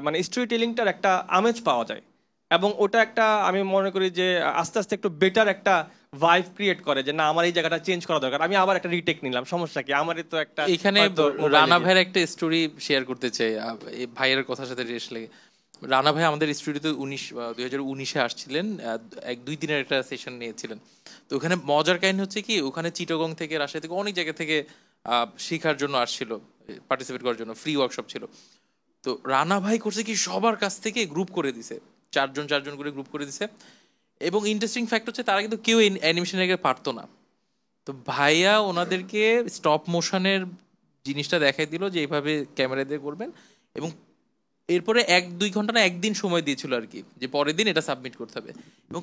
মানে স্টোরি টেলিংটার একটা আমেজ পাওয়া যায় এবং ওটা একটা আমি মনে করি যে আস্তে আস্তে একটু বেটার একটা ভাইব ক্রিয়েট করে যে না আমার এই জায়গাটা চেঞ্জ করা দরকার, আমি আবার একটা রিটেক নিলাম, সমস্যা কি, আমারই তো একটা। এখানে রানা ভাইয়ের একটা স্টোরি শেয়ার করতে চাই এই ভাইয়ের কথার সাথে রেশ লেগে। রানা ভাই আমাদের স্টুডিওতে 2019-এ আসছিলেন, 1-2 দিনের একটা সেশন নিয়েছিলেন। তো ওখানে মজার কাহিনী হচ্ছে কি, ওখানে চিটাগং থেকে রাজশাহী থেকে অনেক জায়গা থেকে শেখার জন্য আসছিল, পার্টিসিপেট করার জন্য, ফ্রি ওয়ার্কশপ ছিল। তো রানা ভাই করছে কি সবার কাছ থেকে গ্রুপ করে দিছে, 4 জন করে গ্রুপ করে দিছে। এবং ইন্টারেস্টিং ফ্যাক্ট হচ্ছে তারা কিন্তু কেউ অ্যানিমেশন আগে পারতো না। তো ভাইয়া ওনাদেরকে স্টপ মোশনের জিনিসটা দেখাই দিল যে এইভাবে ক্যামেরা দিয়ে করবেন, এবং এরপরে 1-2 ঘন্টা না একদিন সময় দিয়েছিল আর কি, যে পরের দিন এটা সাবমিট করতে হবে। এবং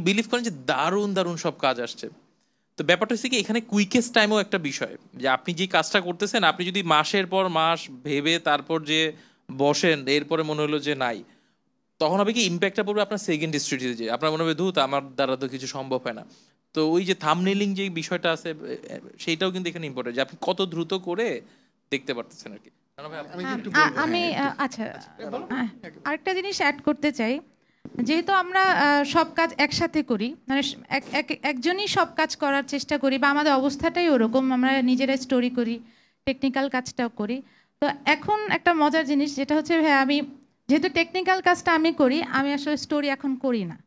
বিলিভ করেন যে দারুণ সব কাজ আসছে। তো ব্যাপারটা হচ্ছে কি এখানে কুইকেস্ট টাইমও একটা বিষয়, যে আপনি যে কাজটা করতেছেন আপনি যদি মাসের পর মাস ভেবে তারপর যে বসেন এরপরে মনে হলো যে নাই, তখন হবে কি ইম্প্যাক্টটা পড়বে আপনার সেকেন্ড স্ট্রিটিতে, যে আপনার মনে হবে ধুত আমার দ্বারা তো কিছু সম্ভব হয় না। তো ওই যে থাম্বনেইলিং যে বিষয়টা আছে সেইটাও কিন্তু এখানে ইম্পর্টেন্ট, যে আপনি কত দ্রুত করে দেখতে পারতেছেন আর কি। আমি আচ্ছা আরেকটা জিনিস অ্যাড করতে চাই, যেহেতু আমরা সব কাজ একসাথে করি, মানে একজনই সব কাজ করার চেষ্টা করি বা আমাদের অবস্থাটাই ওরকম, আমরা নিজেরা স্টোরি করি, টেকনিক্যাল কাজটাও করি। তো এখন একটা মজার জিনিস যেটা হচ্ছে ভাই, আমি যেহেতু টেকনিক্যাল কাজটা আমি করি, আমি আসলে স্টোরি এখন করি না,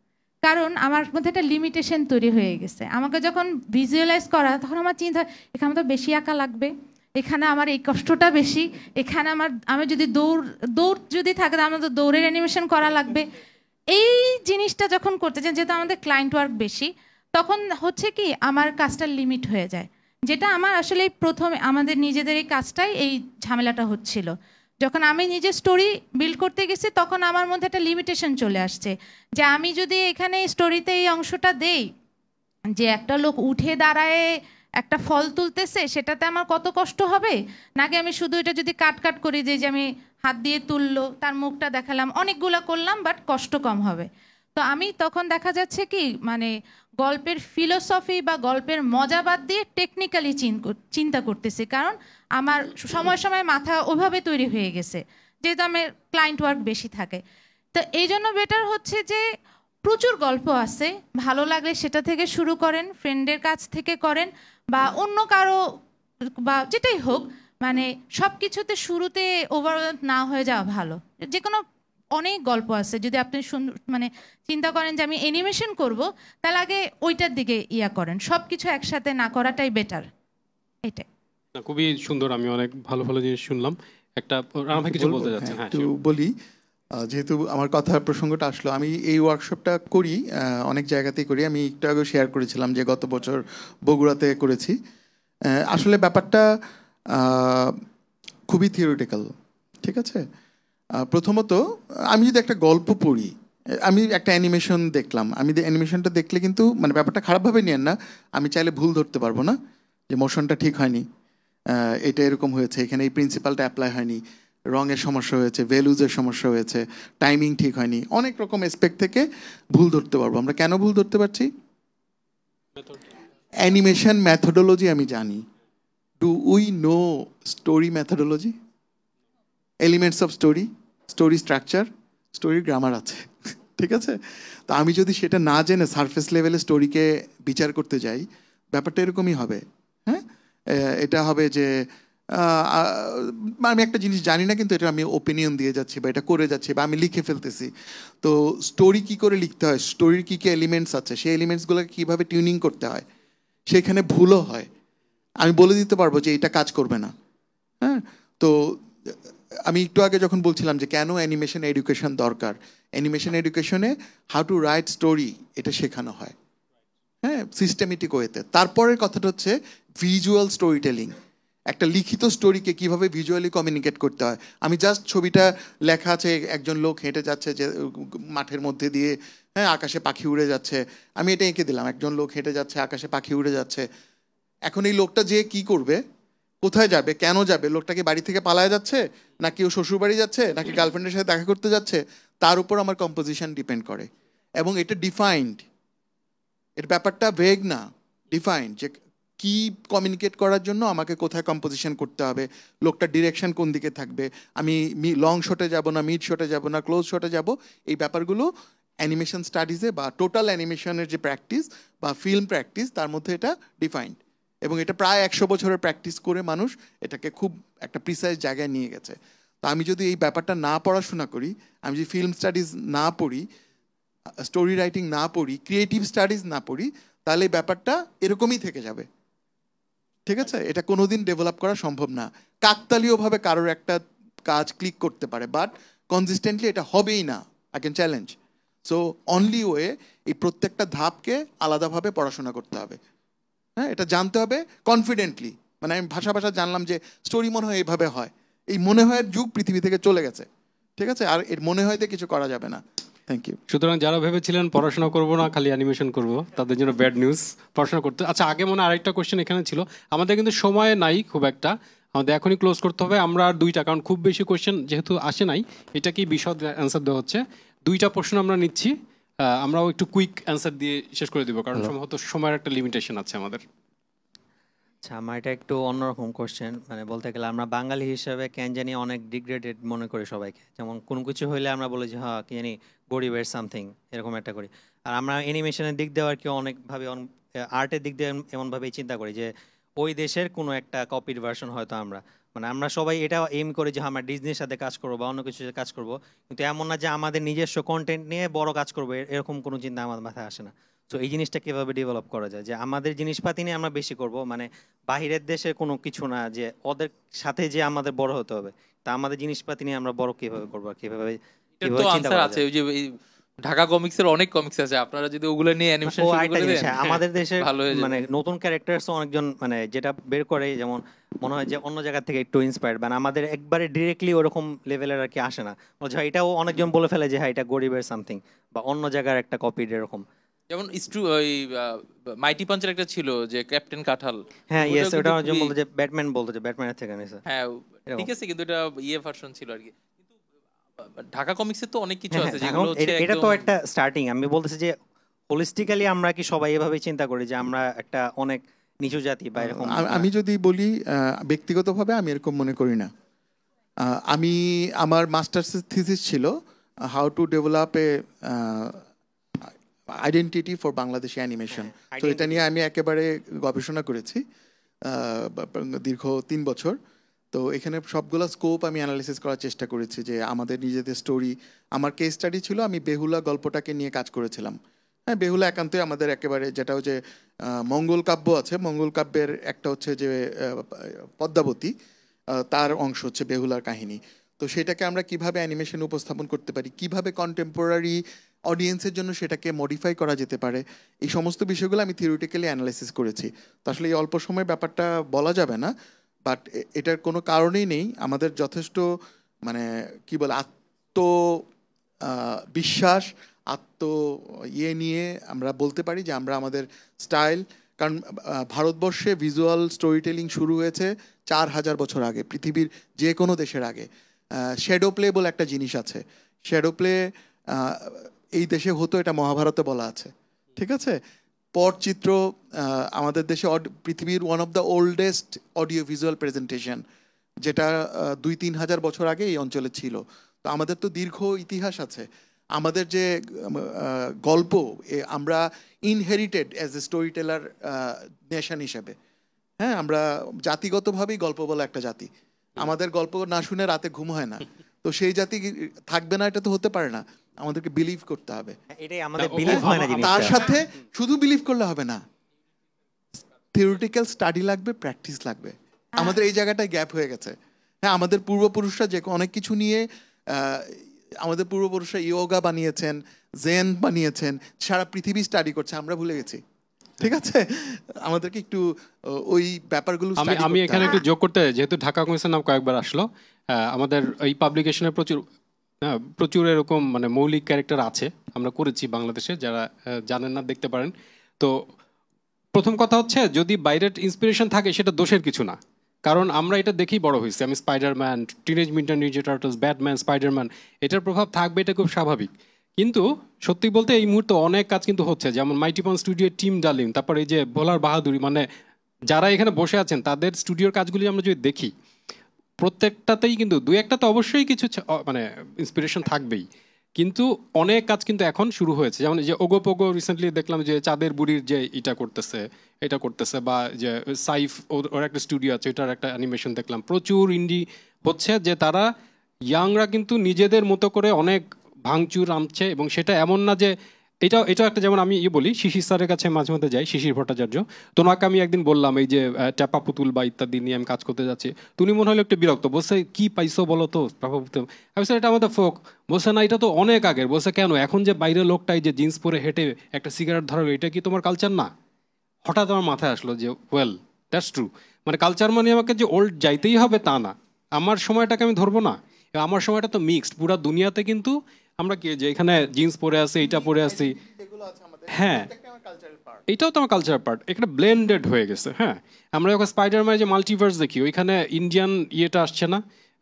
কারণ আমার মধ্যে একটা লিমিটেশন তৈরি হয়ে গেছে। আমাকে যখন ভিজুয়ালাইজ করা তখন আমার চিন্তা হয় এখানে তো বেশি আঁকা লাগবে, এখানে আমার এই কষ্টটা বেশি, এখানে আমি যদি দৌড় যদি থাকে তাহলে আমার তো দৌড়ের অ্যানিমেশন করা লাগবে। এই জিনিসটা যখন করতে চান, যেহেতু আমাদের ক্লায়েন্ট ওয়ার্ক বেশি, তখন হচ্ছে কি আমার কাজটা লিমিট হয়ে যায়, যেটা আমার আসলে প্রথমে আমাদের নিজেদের এই কাজটাই এই ঝামেলাটা হচ্ছিল। যখন আমি নিজে স্টোরি বিল্ড করতে গেছি তখন আমার মধ্যে একটা লিমিটেশন চলে আসছে, যে আমি যদি এখানে স্টোরিতে এই অংশটা দেই যে একটা লোক উঠে দাঁড়ায় একটা ফল তুলতেছে, সেটাতে আমার কত কষ্ট হবে, নাকি আমি শুধু এটা যদি কাট করি যে আমি হাত দিয়ে তুললো, তার মুখটা দেখালাম, অনেকগুলো করলাম বাট কষ্ট কম হবে। তো আমি তখন দেখা যাচ্ছে কি মানে গল্পের ফিলোসফি বা গল্পের মজা বাদ দিয়ে টেকনিক্যালি চিন্তা করতেছি, কারণ আমার সময় সময় মাথা ওইভাবে তৈরি হয়ে গেছে, যেহেতু আমার ক্লায়েন্ট ওয়ার্ক বেশি থাকে। তো এই জন্য বেটার হচ্ছে যে প্রচুর গল্প আছে, ভালো লাগলে সেটা থেকে শুরু করেন, ফ্রেন্ডের কাছ থেকে করেন বা অন্য কারো বা যেটাই হোক, মানে সব কিছুতে শুরুতে ওভারওয়েল না হয়ে যাওয়া ভালো। যে কোনো অনেক গল্প আছে, যদি আপনি মানে চিন্তা করেন যে আমি অ্যানিমেশন করব, তাহলে আগে ওইটার দিকে করেন, সব কিছু একসাথে না করাটাই বেটার। এটাই। খুবই সুন্দর, আমি অনেক ভালো ভালো জিনিস শুনলাম। একটা রানা ভাই কিছু বলতে যাচ্ছে। হ্যাঁ, একটু বলি, যেহেতু আমার কথার প্রসঙ্গটা আসলো, আমি এই ওয়ার্কশপটা করি অনেক জায়গাতেই করি। আমি একটু আগে শেয়ার করেছিলাম যে গত বছর বগুড়াতে করেছি। আসলে ব্যাপারটা খুবই থিওরিটিক্যাল, ঠিক আছে? প্রথমত আমি যদি একটা গল্প পড়ি, আমি একটা অ্যানিমেশন দেখলাম, আমি অ্যানিমেশনটা দেখলে কিন্তু মানে ব্যাপারটা খারাপভাবে নিয়েন না, আমি চাইলে ভুল ধরতে পারবো না যে মোশনটা ঠিক হয়নি, এটা এরকম হয়েছে, এখানে এই প্রিন্সিপালটা অ্যাপ্লাই হয়নি, রঙের সমস্যা হয়েছে, ভ্যালুজের সমস্যা হয়েছে, টাইমিং ঠিক হয়নি, অনেক রকম এসপেক্ট থেকে ভুল ধরতে পারবো। আমরা কেন ভুল ধরতে পারছি? অ্যানিমেশন ম্যাথোডোলজি আমি জানি। Do we know story methodology? Elements of story, story structure, স্টোরির গ্রামার আছে, ঠিক আছে? তো আমি যদি সেটা না জেনে সারফেস লেভেলে স্টোরিকে বিচার করতে যাই, ব্যাপারটা এরকমই হবে। হ্যাঁ, এটা হবে যে আমি একটা জিনিস জানি না কিন্তু এটা আমি ওপিনিয়ন দিয়ে যাচ্ছি বা এটা করে যাচ্ছি বা আমি লিখে ফেলতেছি। তো স্টোরি কি করে লিখতে হয়, স্টোরির কী কী এলিমেন্টস আছে, সেই এলিমেন্টসগুলোকে কীভাবে টিউনিং করতে হয়, সেখানে ভুলও হয়। আমি বলে দিতে পারবো যে এটা কাজ করবে না। হ্যাঁ, তো আমি একটু আগে যখন বলছিলাম যে কেন অ্যানিমেশন এডুকেশন দরকার, অ্যানিমেশন এডুকেশনে হাউ টু রাইট স্টোরি এটা শেখানো হয়, হ্যাঁ, সিস্টেমেটিক ওয়েতে। তারপরের কথাটা হচ্ছে ভিজুয়াল স্টোরি টেলিং, একটা লিখিত স্টোরিকে কিভাবে ভিজুয়ালি কমিউনিকেট করতে হয়। আমি জাস্ট ছবিটা লেখা আছে, একজন লোক হেঁটে যাচ্ছে যে মাঠের মধ্যে দিয়ে, হ্যাঁ, আকাশে পাখি উড়ে যাচ্ছে, আমি এটা এঁকে দিলাম, একজন লোক হেঁটে যাচ্ছে, আকাশে পাখি উড়ে যাচ্ছে। এখন এই লোকটা যে কি করবে, কোথায় যাবে, কেন যাবে, লোকটাকে বাড়ি থেকে পালায় যাচ্ছে, নাকি ও শ্বশুর বাড়ি যাচ্ছে, নাকি গার্লফ্রেন্ডের সাথে দেখা করতে যাচ্ছে, তার উপর আমার কম্পোজিশন ডিপেন্ড করে। এবং এটা ডিফাইন্ড, এর ব্যাপারটা ভেগ না, ডিফাইন্ড, যে কি কমিউনিকেট করার জন্য আমাকে কোথায় কম্পোজিশন করতে হবে, লোকটার ডিরেকশন কোন দিকে থাকবে, আমি লং শটে যাব না, মিড শটে যাব না, ক্লোজ শটে যাব, এই ব্যাপারগুলো অ্যানিমেশন স্টাডিজে বা টোটাল অ্যানিমেশনের যে প্র্যাকটিস বা ফিল্ম প্র্যাকটিস, তার মধ্যে এটা ডিফাইন্ড। এবং এটা প্রায় 100 বছরের প্র্যাকটিস করে মানুষ এটাকে খুব একটা প্রিসাইজ জায়গায় নিয়ে গেছে। তো আমি যদি এই ব্যাপারটা না পড়াশোনা করি, আমি যদি ফিল্ম স্টাডিজ না পড়ি, স্টোরি রাইটিং না পড়ি, ক্রিয়েটিভ স্টাডিজ না পড়ি, তাহলে এই ব্যাপারটা এরকমই থেকে যাবে, ঠিক আছে? এটা কোনোদিন ডেভেলপ করা সম্ভব না। কাকতালীয়ভাবে কারোর একটা কাজ ক্লিক করতে পারে, বাট কনসিস্টেন্টলি এটা হবেই না, I can challenge. So only way এই প্রত্যেকটা ধাপকে আলাদাভাবে পড়াশোনা করতে হবে। হ্যাঁ, এটা জানতে হবে কনফিডেন্টলি। মানে আমি ভাষা জানলাম যে স্টোরি মনে হয় এইভাবে হয়, এই মনে হয়ের যুগ পৃথিবী থেকে চলে গেছে, ঠিক আছে? আর এর মনে হয়তে কিছু করা যাবে না। Thank you. সুতরাং যারা ভেবেছিলেন পড়াশোনা করবো না, খালি অ্যানিমেশন করব, তাদের জন্য ব্যাড নিউজ, পড়াশোনা করতে। আচ্ছা, আগে মনে আরেকটা কোয়েশ্চেন এখানে ছিল, আমাদের কিন্তু সময় নাই খুব একটা, আমাদের এখনই ক্লোজ করতে হবে। আমরা আর 2টা, কারণ খুব বেশি কোয়েশ্চেন যেহেতু আসে নাই, এটা কি বিশদ অ্যান্সার দেওয়া হচ্ছে। 2টা প্রশ্ন আমরা নিচ্ছি, আমরাও একটু কুইক অ্যান্সার দিয়ে শেষ করে দিব, কারণ সম্ভবত সময়ের একটা লিমিটেশন আছে আমাদের। আচ্ছা, আমার এটা একটু অন্যরকম কোশ্চেন। মানে বলতে গেলে আমরা বাঙালি হিসেবে কেন জানি অনেক ডিগ্রেডেড মনে করি সবাইকে, যেমন কোনো কিছু হইলে আমরা বলি যে হ্যাঁ কি জানি গরিবের সামথিং, এরকম একটা করি। আর আমরা অ্যানিমেশনের দিক দিয়ে আর কি অনেকভাবে আর্টের দিক দিয়ে এমনভাবেই চিন্তা করি যে ওই দেশের কোনো একটা কপির ভার্সন হয়তো আমরা, মানে আমরা সবাই এটা এম করি যে আমরা ডিজনির সাথে কাজ করবো বা অন্য কিছুর সাথে কাজ করবো, কিন্তু এমন না যে আমাদের নিজস্ব কন্টেন্ট নিয়ে বড় কাজ করবো, এরকম কোনো চিন্তা আমার মাথায় আসে না। তো এই জিনিসটা কিভাবে ডেভেলপ করা যায়, যে আমাদের জিনিসপাতি নিয়ে আমরা বেশি করব, মানে বাহিরের দেশের কোনো কিছু না, যে ওদের সাথে যে আমাদের বড় হতে হবে, তা আমাদের জিনিসপাতি নিয়ে আমরা বড় কিভাবে করবো, কিভাবে এটার তো আনসার আছে। ওই যে এই ঢাকা কমিক্সের অনেক কমিক্স আছে, আপনারা যদি ওগুলো নিয়ে অ্যানিমেশন শুরু করে দেন আমাদের দেশের ভালো হয়ে যাবে। মানে নতুন ক্যারেক্টারস অনেকজন মানে যেটা বের করে, যেমন মনে হয় যে অন্য জায়গা থেকে একটু ইন্সপায়ার্ড, মানে আমাদের একবারে ডিরেক্টলি ওরকম লেভেলের আর কি আসে না। বলছে এটাও অনেকজন বলে ফেলে যে হ্যাঁ এটা গরিবের সামথিং বা অন্য জায়গার একটা কপিড এরকম। যেমন ওই মাইটি পাঞ্চের একটা ছিল যে ক্যাপ্টেন কাঁঠাল, হ্যাঁ ইয়েস, ওটা অনেকজন বলতো যে ব্যাটম্যান, বলতো যে ব্যাটম্যানের থেকে নিছে। হ্যাঁ ঠিক আছে, কিন্তু এটা ভার্সন ছিল আর কি। কিন্তু ঢাকা কমিক্সের তো অনেক কিছু আছে যেগুলো হচ্ছে এটা তো একটা স্টার্টিং। আমি বলতেছি যে হোলিস্টিক্যালি আমরা কি সবাই এভাবে চিন্তা করি যে আমরা একটা অনেক নিচু জাতি বা এরকম? আমি যদি বলি ব্যক্তিগতভাবে আমি এরকম মনে করি না। আমি আমার মাস্টার্স থিসিস ছিল how to develop a identity for Bangladeshi animation. তো এটা নিয়ে আমি একেবারে গবেষণা করেছি দীর্ঘ 3 বছর। তো এখানে সবগুলো স্কোপ আমি অ্যানালিসিস করার চেষ্টা করেছি যে আমাদের নিজেদের স্টোরি। আমার কেস স্টাডি ছিল আমি বেহুলা গল্পটাকে নিয়ে কাজ করেছিলাম। হ্যাঁ, বেহুলা একান্তই আমাদের একেবারে, যেটা হচ্ছে মঙ্গল কাব্য আছে, মঙ্গল কাব্যের একটা হচ্ছে যে পদ্মাবতী, তার অংশ হচ্ছে বেহুলার কাহিনী। তো সেটাকে আমরা কিভাবে অ্যানিমেশন উপস্থাপন করতে পারি, কিভাবে কন্টেম্পোরারি অডিয়েন্সের জন্য সেটাকে মডিফাই করা যেতে পারে, এই সমস্ত বিষয়গুলো আমি থিওরিটিক্যালি অ্যানালাইসিস করেছি। তো আসলে এই অল্প সময় ব্যাপারটা বলা যাবে না, বাট এটার কোনো কারণেই নেই। আমাদের যথেষ্ট মানে কি বলে বিশ্বাস নিয়ে আমরা বলতে পারি যে আমরা আমাদের স্টাইল, কারণ ভারতবর্ষে ভিজুয়াল স্টোরি টেলিং শুরু হয়েছে 4000 বছর আগে, পৃথিবীর যে কোনো দেশের আগে। শ্যাডো প্লে বলে একটা জিনিস আছে, শ্যাডো প্লে এই দেশে হতো, এটা মহাভারতে বলা আছে, ঠিক আছে। পটচিত্র আমাদের দেশে পৃথিবীর one of the oldest audio visual presentation, যেটা 2-3 হাজার বছর আগে এই অঞ্চলে ছিল। তো আমাদের তো দীর্ঘ ইতিহাস আছে। আমাদের যে গল্প, আমরা inherited as a story teller nation হিসেবে। হ্যাঁ, আমরা জাতিগতভাবেই গল্প বলা একটা জাতি। আমাদের গল্প না শুনে রাতে ঘুম হয় না। তো সেই জাতি থাকবে না, এটা তো হতে পারে না। আমাদেরকে বিলিভ করতে হবে। এটাই আমাদের বিলিভ হয় না জিনিসটা। তার সাথে শুধু বিলিভ করলে হবে না, থিওরিটিক্যাল স্টাডি লাগবে, প্র্যাকটিস লাগবে। আমাদের এই জায়গাটায় গ্যাপ হয়ে গেছে। হ্যাঁ, আমাদের পূর্বপুরুষরা যে অনেক কিছু নিয়ে, আমাদের পূর্বপুরুষরা ইয়োগা বানিয়েছেন, জেন বানিয়েছেন, সারা পৃথিবী স্টাডি করছে, আমরা ভুলে গেছি। ঠিক আছে, আমাদেরকে একটু ওই ব্যাপারগুলো আমি এখানে একটু যোগ করতে, যেহেতু ঢাকা কমিক্সের নাম কয়েকবার আসলো, আমাদের এই পাবলিকেশনে প্রচুর এরকম মানে মৌলিক ক্যারেক্টার আছে, আমরা করেছি বাংলাদেশে, যারা জানেন না দেখতে পারেন। তো প্রথম কথা হচ্ছে, যদি বাইরের ইন্সপিরেশন থাকে সেটা দোষের কিছু না, কারণ আমরা এটা দেখেই বড় হয়েছি। আমি Spiderman, teenage mutant Ninja turtles, Batman, Spiderman, এটার প্রভাব থাকবে, এটা খুব স্বাভাবিক। কিন্তু সত্যি বলতে এই মুহূর্তে অনেক কাজ কিন্তু হচ্ছে, যেমন মাইটি পন স্টুডিওর টিম ডার্লিং, তারপরে এই যে ভোলার বাহাদুরি, মানে যারা এখানে বসে আছেন তাদের স্টুডিওর কাজগুলি আমরা যদি দেখি, প্রত্যেকটাতেই কিন্তু 2-1টা তো অবশ্যই কিছু মানে ইন্সপিরেশন থাকবেই, কিন্তু অনেক কাজ কিন্তু এখন শুরু হয়েছে। যেমন যে ওগোপোগো রিসেন্টলি দেখলাম যে চাঁদের বুড়ির যে এটা করতেছে, বা যে সাইফ ওর একটা স্টুডিও আছে, এটার একটা অ্যানিমেশন দেখলাম। প্রচুর ইন্ডি হচ্ছে, যে তারা ইয়াংরা কিন্তু নিজেদের মতো করে অনেক ভাঙচুর আনছে, এবং সেটা এমন না যে এটা একটা, যেমন আমি বলি শিশির স্যারের কাছে মাঝে মধ্যে যাই, শিশির ভট্টাচার্য, তোমাকে আমি একদিন বললাম এই যে ট্যাপা পুতুল বা ইত্যাদি নিয়ে আমি কাজ করতে যাচ্ছি, তুমি মনে হলো একটু বিরক্ত, বলছে কি পাইছো বলো তো আমি বলছি এটা আমাদের ফোক। বলছে না, এটা তো অনেক আগের। বলছে কেন, এখন যে বাইরের লোকটাই যে জিন্স পরে হেঁটে একটা সিগারেট ধরো, এটা কি তোমার কালচার না? হঠাৎ আমার মাথায় আসলো যে ওয়েল দ্যাটস ট্রু, মানে কালচার মানে আমাকে যে ওল্ড যাইতেই হবে তা না, আমার সময়টাকে আমি ধরবো না। আমার সময়টা তো মিক্সড, পুরো দুনিয়াতে কিন্তু আমরা কি যে এখানে জিন্স পরে আছি, এইটা পরে আছি, হ্যাঁ এটাও তো আমার কালচার পার্ট, এখানে ব্লেন্ডেড হয়ে গেছে। হ্যাঁ, আমরা যখন স্পাইডারম্যানের যে মাল্টিভার্স দেখি, ওইখানে ইন্ডিয়ান ইয়েটা আসছে না,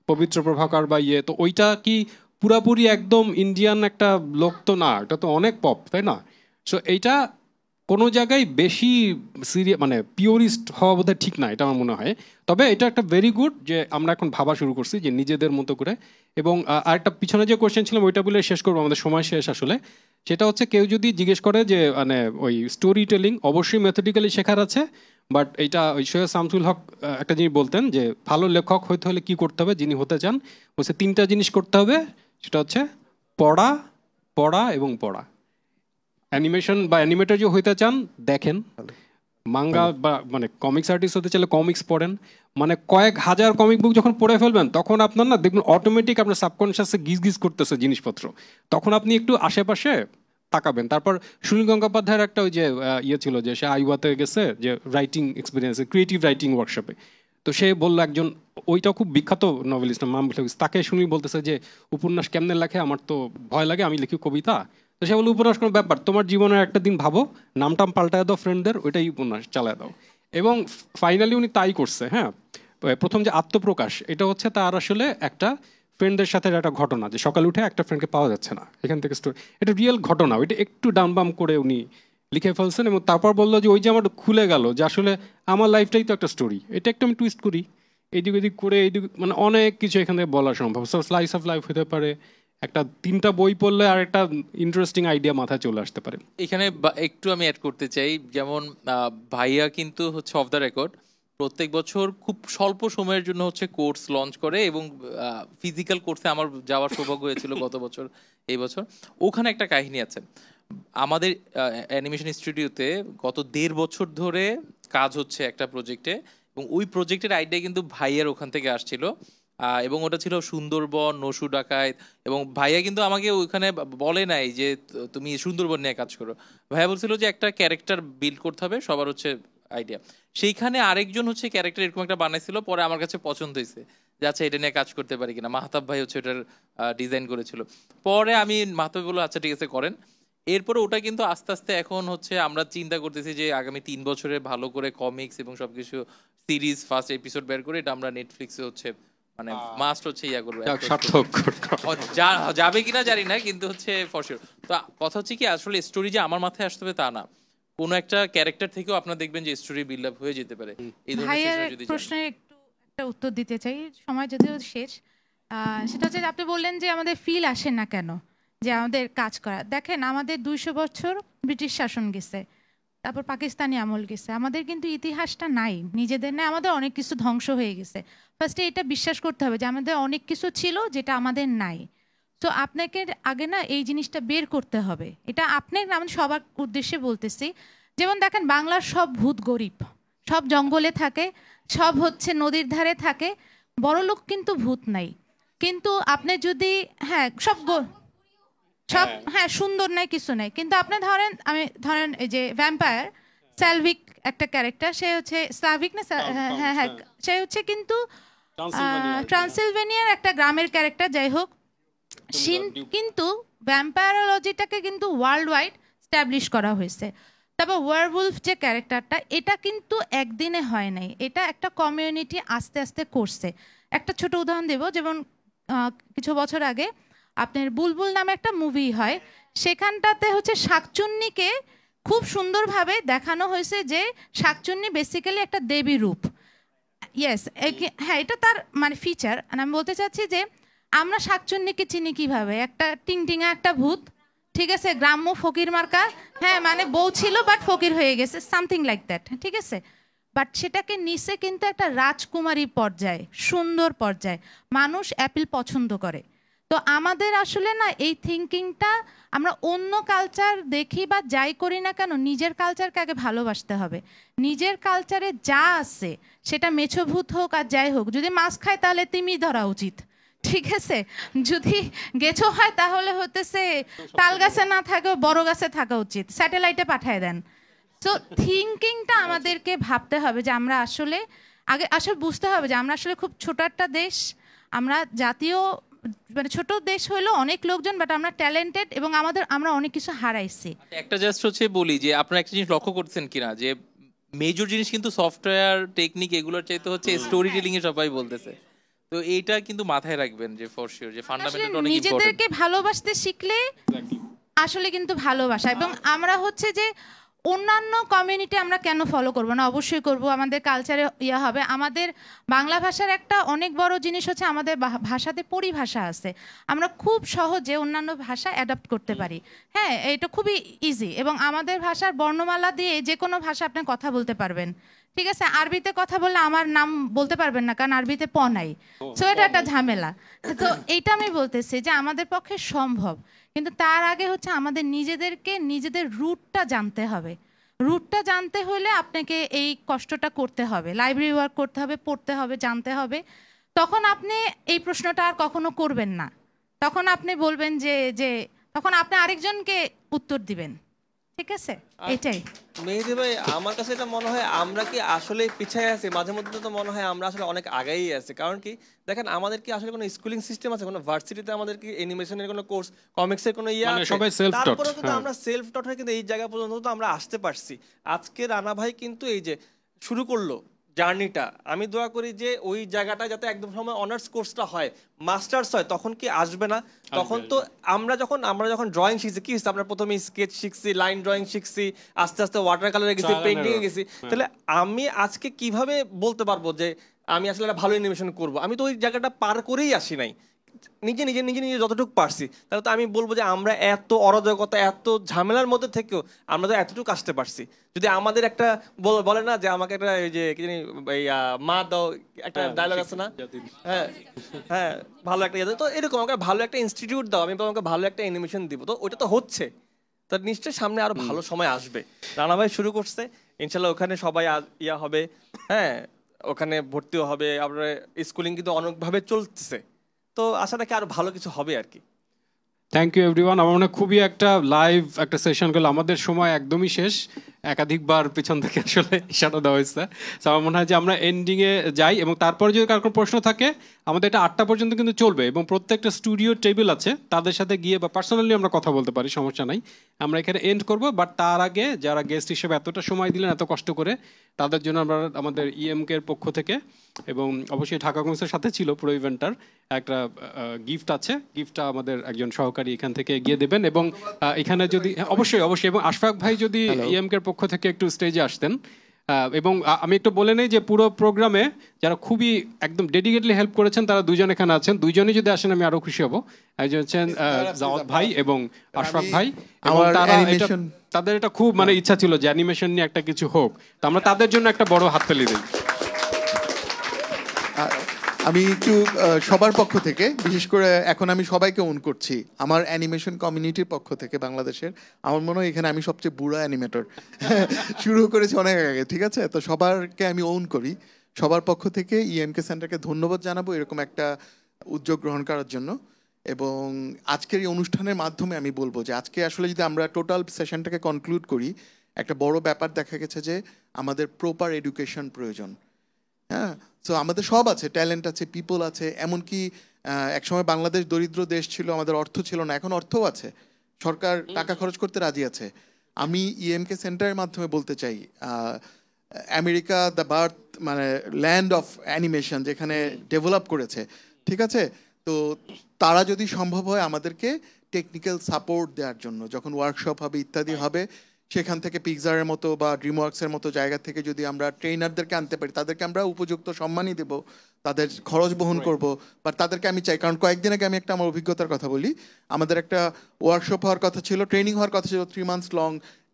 পবিত্র প্রভাকর বা ইয়ে, তো ওইটা কি পুরাপুরি একদম ইন্ডিয়ান একটা লোক তো না, এটা তো অনেক পপ, তাই না? সো এইটা কোনো জায়গায় বেশি মানে পিওরিস্ট হওয়া বোধহয় ঠিক না, এটা আমার মনে হয়। তবে এটা একটা ভেরি গুড যে আমরা এখন ভাবা শুরু করছি যে নিজেদের মতো করে। এবং আরেকটা পিছনে যে কোয়েশ্চেন ছিলাম ওইটা বলে শেষ করবো, আমাদের সময় শেষ আসলে। সেটা হচ্ছে, কেউ যদি জিজ্ঞেস করে যে মানে ওই স্টোরি টেলিং অবশ্যই মেথডিক্যালি শেখার আছে, বাট এইটা ওই সৈয়দ শামসুল হক একটা জিনিস বলতেন যে ভালো লেখক হইতে হলে কি করতে হবে, যিনি হতে চান, বলছে 3টা জিনিস করতে হবে, সেটা হচ্ছে পড়া, পড়া এবং পড়া। অ্যানিমেশন বা অ্যানিমেটর যে হইতে চান দেখেন, মাঙ্গা বা মানে কমিক্স আর্টিস্ট হতে চাইলে কমিক্স পড়েন, মানে কয়েক হাজার কমিক বুক যখন পড়ে ফেলবেন তখন আপনার না দেখবেন অটোমেটিক আপনার সাবকনশিয়াসে গিজ গিজ করতেছে জিনিসপত্র, তখন আপনি একটু আশেপাশে তাকাবেন। তারপর সুনীল গঙ্গোপাধ্যায়ের একটা ওই যে ইয়ে ছিল যে সে আইওয়াতে গেছে যে রাইটিং এক্সপিরিয়েন্স, ক্রিয়েটিভ রাইটিং ওয়ার্কশপে, তো সে বললো একজন ওইটা খুব বিখ্যাত নভেলিস্ট মাহমুদ হাফিজ, তাকে সুনীল বলতেছে যে উপন্যাস কেমনে লেখে, আমার তো ভয় লাগে, আমি লিখি কবিতা। তো সে বললো উপন্যাস কোনো ব্যাপার, তোমার জীবনের একটা দিন ভাবো, নামটাম পাল্টায় দাও ফ্রেন্ডদের, ওইটাই উপন্যাস চালায় দাও। এবং ফাইনালি উনি তাই করছে। হ্যাঁ, প্রথম যে আত্মপ্রকাশ, এটা হচ্ছে তার আসলে একটা ফ্রেন্ডদের সাথে একটা ঘটনা, যে সকালে উঠে একটা ফ্রেন্ডকে পাওয়া যাচ্ছে না, এখান থেকে স্টোরি, এটা রিয়েল ঘটনা, ওইটা একটু ডাম বাম করে উনি লিখে ফেলছেন। এবং তারপর বললো যে ওই যে আমার খুলে গেল যে আসলে আমার লাইফটাই তো একটা স্টোরি, এটা একটু আমি টুইস্ট করি, এইদিক ওইদিক করে এইদিক, মানে অনেক কিছু এখান থেকে বলা সম্ভব। সো স্লাইস অফ লাইফ হতে পারে, একটা 3টা বই পড়লে আর একটা ইন্টারেস্টিং আইডিয়া মাথায় চলে আসতে পারে। এখানে একটু আমি অ্যাড করতে চাই, যেমন ভাইয়া কিন্তু হচ্ছে অফ দ্য রেকর্ড প্রত্যেক বছর খুব স্বল্প সময়ের জন্য হচ্ছে কোর্স লঞ্চ করে, এবং ফিজিক্যাল কোর্সে আমার যাওয়ার সৌভাগ্য হয়েছিল গত বছর, এই বছর। ওখানে একটা কাহিনী আছে, আমাদের অ্যানিমেশন স্টুডিওতে গত 1.5 বছর ধরে কাজ হচ্ছে একটা প্রজেক্টে, এবং ওই প্রজেক্টের আইডিয়া কিন্তু ভাইয়ার ওখান থেকে আসছিল, এবং ওটা ছিল সুন্দরবন, নসু ডাকাত। এবং ভাইয়া কিন্তু আমাকে ওইখানে বলে নাই যে তুমি সুন্দরবন নিয়ে কাজ করো, ভাইয়া বলছিল যে একটা ক্যারেক্টার বিল্ড করতে হবে, সবার হচ্ছে আইডিয়া। সেইখানে আরেকজন হচ্ছে ক্যারেক্টার এরকম একটা বানাইছিল, পরে আমার কাছে পছন্দ হয়েছে যে আচ্ছা এটা নিয়ে কাজ করতে পারি কিনা। মাহতাব ভাই হচ্ছে এটার ডিজাইন করেছিল, পরে আমি মাহতাব বললো আচ্ছা ঠিক আছে করেন। এরপরে ওটা কিন্তু আস্তে আস্তে এখন হচ্ছে আমরা চিন্তা করতেছি যে আগামী 3 বছরে ভালো করে কমিক্স এবং সবকিছু সিরিজ ফার্স্ট এপিসোড বের করে এটা আমরা নেটফ্লিক্সে হচ্ছে মানে মাস্ট হচ্ছে ইয়া করবো, যাবে কিনা জানি না, কিন্তু হচ্ছে ফর শিওর। তো কথা হচ্ছে কি আসলে স্টোরি যে আমার মাথায় আসতে হবে তা না, কোন একটা ক্যারেক্টার থেকেও আপনারা দেখবেন যে স্টোরি বিল্ড আপ হয়ে যেতে পারে। এই ধরনের যদি প্রশ্নের একটু একটা উত্তর দিতে চাই, সময় যদিও শেষ। সেটা হচ্ছে আপনি বললেন যে আমাদের ফিল আসে না কেন যে আমাদের কাজ করা। দেখেন আমাদের 200 বছর ব্রিটিশ শাসন গেছে, তারপর পাকিস্তানি আমল গেছে, আমাদের কিন্তু ইতিহাসটা নাই নিজেদের, না আমাদের অনেক কিছু ধ্বংস হয়ে গেছে। ফার্স্টে এটা বিশ্বাস করতে হবে যে আমাদের অনেক কিছু ছিল যেটা আমাদের নাই। তো আপনাকে আগে না এই জিনিসটা বের করতে হবে, এটা আপনি আমি সবার উদ্দেশ্যে বলতেছি। যেমন দেখেন বাংলার সব ভূত গরিব, সব জঙ্গলে থাকে, সব হচ্ছে নদীর ধারে থাকে, বড় লোক কিন্তু ভূত নাই। কিন্তু আপনি যদি সব সুন্দর নাই, কিছু নাই, কিন্তু আপনি ধরেন এই যে ভ্যাম্পায়ার স্যালভিক একটা ক্যারেক্টার, সে হচ্ছে স্লাভিক না, সে হচ্ছে কিন্তু ট্রান্সিলভেনিয়ার একটা গ্রামের ক্যারেক্টার, যাই হোক, কিন্তু ভ্যাম্পায়ারোলজিটাকে কিন্তু ওয়ার্ল্ড ওয়াইড স্ট্যাবলিশ করা হয়েছে। তারপর ওয়ারউলফ যে ক্যারেক্টারটা, এটা কিন্তু একদিনে হয় নাই, এটা একটা কমিউনিটি আস্তে আস্তে করছে। একটা ছোট উদাহরণ দেব, যেমন কিছু বছর আগে আপনার বুলবুল নামে একটা মুভি হয়, সেখানটাতে হচ্ছে শাকচুন্নিকে খুব সুন্দরভাবে দেখানো হয়েছে যে শাকচুন্নি বেসিক্যালি একটা দেবী রূপ। ইয়েস, এটা তার মানে ফিচার। আমি বলতে চাচ্ছি যে আমরা শাকচুন্নিকে চিনি কিভাবে, একটা টিংটিঙা একটা ভূত, ঠিক আছে, গ্রাম্য ফকির মার্কা, মানে বউ ছিল বাট ফকির হয়ে গেছে, সামথিং লাইক দ্যাট, ঠিক আছে। বাট সেটাকে নিচে কিন্তু একটা রাজকুমারী পর্যায়ে, সুন্দর পর্যায়ে মানুষ অ্যাপেল পছন্দ করে। তো আমাদের আসলে না এই থিঙ্কিংটা, আমরা অন্য কালচার দেখি বা যাই করি না কেন, নিজের কালচারকে আগে ভালোবাসতে হবে। নিজের কালচারে যা আছে সেটা মেছোভূত হোক আর যাই হোক, যদি মাছ খায় তাহলে তিমি ধরা উচিত, ঠিক আছে। যদি গেছো হয় তাহলে হতেছে তাল গাছে না থাকেও বড় গাছে থাকা উচিত, স্যাটেলাইটে পাঠায় দেন। তো থিঙ্কিংটা আমাদেরকে ভাবতে হবে যে আমরা আসলে আসলে বুঝতে হবে যে আমরা আসলে খুব ছোট একটা দেশ, আমরা জাতীয় মানে ছোট দেশ হইলো অনেক লোকজন, বাট আমরা ট্যালেন্টেড এবং আমরা অনেক কিছু হারাইছি। একটা জাস্ট হচ্ছে বলি যে আপনারা একটা জিনিস লক্ষ্য করছেন কিনা, যে মেজর জিনিস কিন্তু সফটওয়্যার টেকনিক এগুলোর চাইতে হচ্ছে স্টোরি টেলিং এ সবাই বলতেছে। তো এইটা কিন্তু মাথায় রাখবেন যে ফর শিওর যে ফান্ডামেন্টাল অনেক ইম্পর্টেন্ট। নিজেদেরকে ভালোবাসতে শিখলে আসলে কিন্তু ভালোবাসা। এবং আমরা হচ্ছে যে অন্যান্য কমিউনিটি আমরা কেন ফলো করব না, অবশ্যই করব, আমাদের কালচারে ইয়া হবে। আমাদের বাংলা ভাষার একটা অনেক বড় জিনিস হচ্ছে আমাদের ভাষাতে পরিভাষা আছে, আমরা খুব সহজে অন্যান্য ভাষা অ্যাডাপ্ট করতে পারি। এটা খুবই ইজি, এবং আমাদের ভাষার বর্ণমালা দিয়ে যে কোনো ভাষা আপনি কথা বলতে পারবেন, ঠিক আছে, আরবিতে কথা বললে আমার নাম বলতে পারবেন না, কারণ আরবিতে প নাই। সো এটা একটা ঝামেলা। তো এইটা আমি বলতেছি যে আমাদের পক্ষে সম্ভব, কিন্তু তার আগে হচ্ছে আমাদের নিজেদেরকে নিজেদের রুটটা জানতে হবে। রুটটা জানতে হলে আপনাকে এই কষ্টটা করতে হবে, লাইব্রেরি ওয়ার্ক করতে হবে, পড়তে হবে, জানতে হবে। তখন আপনি এই প্রশ্নটা আর কখনো করবেন না। তখন আপনি বলবেন যে তখন আপনি আরেকজনকে উত্তর দিবেন। ঠিক আছে, এটাই। মেহেদী ভাই, আমার কাছে এটা মনে হয় আমরা কি আসলে পিছিয়ে আছি? মাঝে মধ্যে তো মনে হয় আমরা আসলে অনেক আগেই আছি। কারণ কি দেখেন, আমাদের কি আসলে কোনো স্কুলিং সিস্টেম আছে? কোনো ভার্সিটিতে আমাদের কি অ্যানিমেশনের কোনো কোর্স, কমিক্সের কোনো ইয়ে আছে? সবাই সেলফ টট। তারপরেও কিন্তু আমরা সেলফ টট হয়ে কিন্তু এই জায়গা পর্যন্ত তো আমরা আসতে পারছি। আজকে রানা ভাই কিন্তু এই যে শুরু করলো জার্নিটা, আমি দোয়া করি যে ওই জায়গাটা যাতে একদম সময় অনার্স কোর্সটা হয়, মাস্টার্স হয়, তখন কি আসবে না? তখন তো আমরা যখন ড্রয়িং শিখছি, কি হচ্ছে, আমরা প্রথমে স্কেচ শিখছি, লাইন ড্রয়িং শিখছি, আস্তে আস্তে ওয়াটার কালারে গেছি, পেন্টিং এ গেছি। তাহলে আমি আজকে কিভাবে বলতে পারবো যে আমি আসলে একটা ভালো অ্যানিমেশন করবো? আমি তো ওই জায়গাটা পার করেই আসি নাই। নিজে যতটুকু পারছি, তাহলে তো আমি বলবো যে আমরা এত অরাজকতা, এত ঝামেলার মধ্যে থেকেও আমরা তো এতটুকু আসতে পারছি। যদি আমাদের একটা বলে না যে আমাকে একটা এই যে কি জানি মা দাও, একটা ডায়লগ আছে না? হ্যাঁ হ্যাঁ, ভালো একটা ইয়ে, তো এরকম আমাকে ভালো একটা ইনস্টিটিউট দাও, আমি আমাকে ভালো একটা অ্যানিমেশন দিব। তো ওটা তো হচ্ছে, তার নিশ্চয়ই সামনে আরো ভালো সময় আসবে। রানা ভাই শুরু করছে, ইনশাল্লাহ ওখানে সবাই ইয়া হবে, হ্যাঁ ওখানে ভর্তিও হবে। আপনার স্কুলিং কিন্তু অনেকভাবে চলতেছে, তো আশা রাখি আরো ভালো কিছু হবে আর কি। Thank you everyone. আমার মনে হয় খুবই একটা লাইভ একটা সেশন গেল, আমাদের সময় একদমই শেষ, একাধিকবার পিছন থেকে আসলে ইশারা দেওয়া হয়েছে। তো আমার মনে হয় যে আমরা এন্ডিংয়ে যাই, এবং তারপরে যদি কারো কোনো প্রশ্ন থাকে আমাদের এটা 8টা পর্যন্ত কিন্তু চলবে, এবং প্রত্যেকটা স্টুডিও টেবিল আছে, তাদের সাথে গিয়ে বা পার্সোনালি আমরা কথা বলতে পারি, সমস্যা নাই। আমরা এখানে এন্ড করব, বাট তার আগে যারা গেস্ট হিসেবে এতটা সময় দিলেন এত কষ্ট করে, তাদের জন্য আমরা আমাদের ইএমকে এর পক্ষ থেকে, এবং অবশ্যই ঢাকা কমিক্সের সাথে ছিল পুরো ইভেন্টটার, একটা গিফট আছে। গিফটটা আমাদের একজন সহকারী এখান থেকে এগিয়ে দেবেন, এবং এখানে যদি অবশ্যই এবং আশফাক ভাই যদি ইএমকে এর পক্ষ থেকে একটু স্টেজে আসতেন। এবং আমি একটু বলে নেই যে পুরো প্রোগ্রামে যারা খুবই একদম ডেডিকেটলি হেল্প করেছেন তারা দুজন এখানে আছেন, দুইজনই যদি আসেন আমি আরো খুশি হব। একজন হচ্ছেন জাওয়াদ ভাই এবং আশফাক ভাই, এবং তাদের এটা খুব মানে ইচ্ছা ছিল যে অ্যানিমেশন নিয়ে একটা কিছু হোক, তো আমরা তাদের জন্য একটা বড় হাততালি দিই। আমি একটু সবার পক্ষ থেকে, বিশেষ করে এখন আমি সবাইকে ওন করছি আমার অ্যানিমেশন কমিউনিটির পক্ষ থেকে বাংলাদেশের। আমার মনে হয় এখানে আমি সবচেয়ে বুড়া অ্যানিমেটর, শুরু করেছি অনেক আগে, ঠিক আছে? তো সবারকে আমি ওন করি। সবার পক্ষ থেকে ইএমকে সেন্টারকে ধন্যবাদ জানাবো এরকম একটা উদ্যোগ গ্রহণ করার জন্য। এবং আজকের এই অনুষ্ঠানের মাধ্যমে আমি বলবো যে আজকে আসলে যদি আমরা টোটাল সেশনটাকে কনক্লুড করি, একটা বড় ব্যাপার দেখা গেছে যে আমাদের প্রপার এডুকেশন প্রয়োজন। হ্যাঁ, সো আমাদের সব আছে, ট্যালেন্ট আছে, পিপল আছে। এমনকি একসময় বাংলাদেশ দরিদ্র দেশ ছিল, আমাদের অর্থ ছিল না, এখন অর্থও আছে, সরকার টাকা খরচ করতে রাজি আছে। আমি ইএমকে সেন্টারের মাধ্যমে বলতে চাই, আমেরিকা দ্য বার্থ মানে ল্যান্ড অফ অ্যানিমেশন যেখানে ডেভেলপ করেছে, ঠিক আছে? তো তারা যদি সম্ভব হয় আমাদেরকে টেকনিক্যাল সাপোর্ট দেওয়ার জন্য, যখন ওয়ার্কশপ হবে ইত্যাদি হবে, সেখান থেকে পিকজারের মতো বা ড্রিমওয়ার্কসের মতো জায়গা থেকে যদি আমরা ট্রেনারদেরকে আনতে পারি, তাদেরকে আমরা উপযুক্ত সম্মানই দেব, তাদের খরচ বহন করব। বাট তাদেরকে আমি চাই, কারণ কয়েকদিন আগে আমি একটা আমার অভিজ্ঞতার কথা বলি। আমাদের একটা ওয়ার্কশপ হওয়ার কথা ছিল, ট্রেনিং হওয়ার কথা ছিল 3 months লং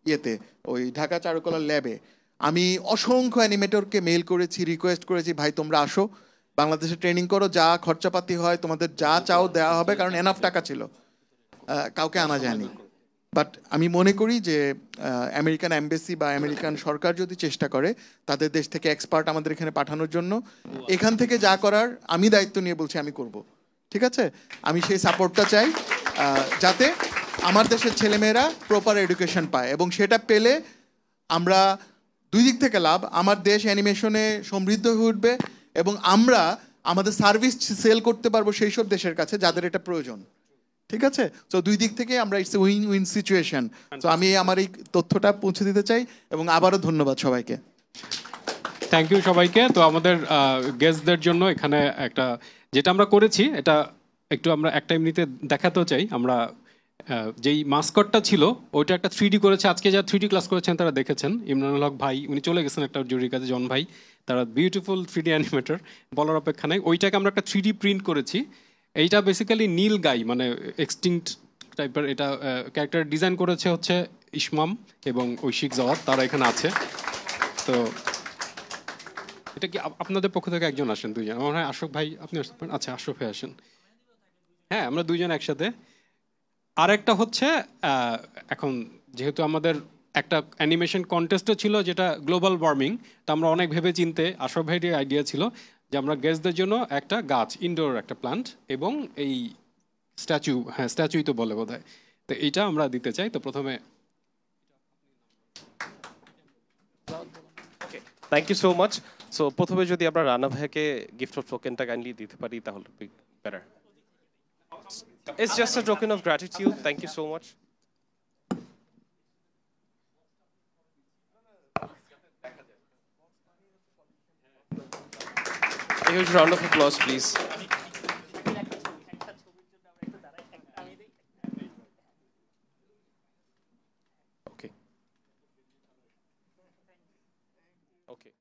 ইয়েতে, ওই ঢাকা চারুকলার ল্যাবে। আমি অসংখ্য অ্যানিমেটরকে মেল করেছি, রিকোয়েস্ট করেছি, ভাই তোমরা আসো, বাংলাদেশে ট্রেনিং করো, যা খরচাপাতি হয় তোমাদের যা চাও দেওয়া হবে, কারণ এনাফ টাকা ছিল, কাউকে আনা যায়নি। বাট আমি মনে করি যে আমেরিকান এমবেসি বা আমেরিকান সরকার যদি চেষ্টা করে তাদের দেশ থেকে এক্সপার্ট আমাদের এখানে পাঠানোর জন্য, এখান থেকে যা করার আমি দায়িত্ব নিয়ে বলছি আমি করব, ঠিক আছে? আমি সেই সাপোর্টটা চাই, যাতে আমার দেশের ছেলেমেয়েরা প্রপার এডুকেশন পায়, এবং সেটা পেলে আমরা দুই দিক থেকে লাভ, আমার দেশ অ্যানিমেশনে সমৃদ্ধ হয়ে উঠবে, এবং আমরা আমাদের সার্ভিস সেল করতে পারবো সেই সব দেশের কাছে যাদের এটা প্রয়োজন, ঠিক আছে? তো দুই দিক থেকে আমরা ইটস উইন উইন সিচুয়েশন। তো আমি আমার এই তথ্যটা পৌঁছে দিতে চাই, এবং আবারও ধন্যবাদ সবাইকে। থ্যাংক ইউ সবাইকে। তো আমাদের গেস্টদের জন্য এখানে একটা যেটা আমরা করেছি, এটা একটু আমরা একটা এমনিতে দেখাতেও চাই। আমরা যেই মাস্কটটা ছিল ওইটা একটা 3D করেছে, আজকে যারা 3D ক্লাস করেছেন তারা দেখেছেন, ইমরানুল হক ভাই উনি চলে গেছেন একটা জরুরি কাজে, জন ভাই, তারা বিউটিফুল 3D অ্যানিমেটর, বলার অপেক্ষা নাই। ওইটাকে আমরা একটা 3D প্রিন্ট করেছি। এইটা বেসিক্যালি নীল গাই মানে এক্সটিংক্ট টাইপের, এটা ক্যারেক্টার ডিজাইন করেছে হচ্ছে ইসমাম এবং ঐশিক জাওয়াদ, তারা এখানে আছে। তো এটা কি আপনাদের পক্ষ থেকে একজন আসেন, দুইজন? আমার মনে হয় আশোক ভাই আপনি আসতে পারেন। আচ্ছা, আশোক ভাই আসেন। হ্যাঁ, আমরা দুইজন একসাথে। আরেকটা হচ্ছে এখন যেহেতু আমাদের একটা অ্যানিমেশন কন্টেস্টও ছিল যেটা গ্লোবাল ওয়ার্মিং, তো আমরা অনেক ভেবে চিনতে আশোক ভাইয়ের আইডিয়া ছিল যে আমরা গেস্টদের জন্য একটা গাছ, ইনডোর একটা প্লান্ট এবং এই স্ট্যাচু, হ্যাঁ স্ট্যাচুই তো বলে বোধহয়, তো এইটা আমরা দিতে চাই। তো প্রথমে thank you so much. So প্রথমে যদি আমরা রানা ভাইকে গিফট অফ টোকেনটা কাইন্ডলি দিতে পারি তাহলে better. It's just a token of gratitude. Thank you so much. A huge round of applause, please. Okay. Okay.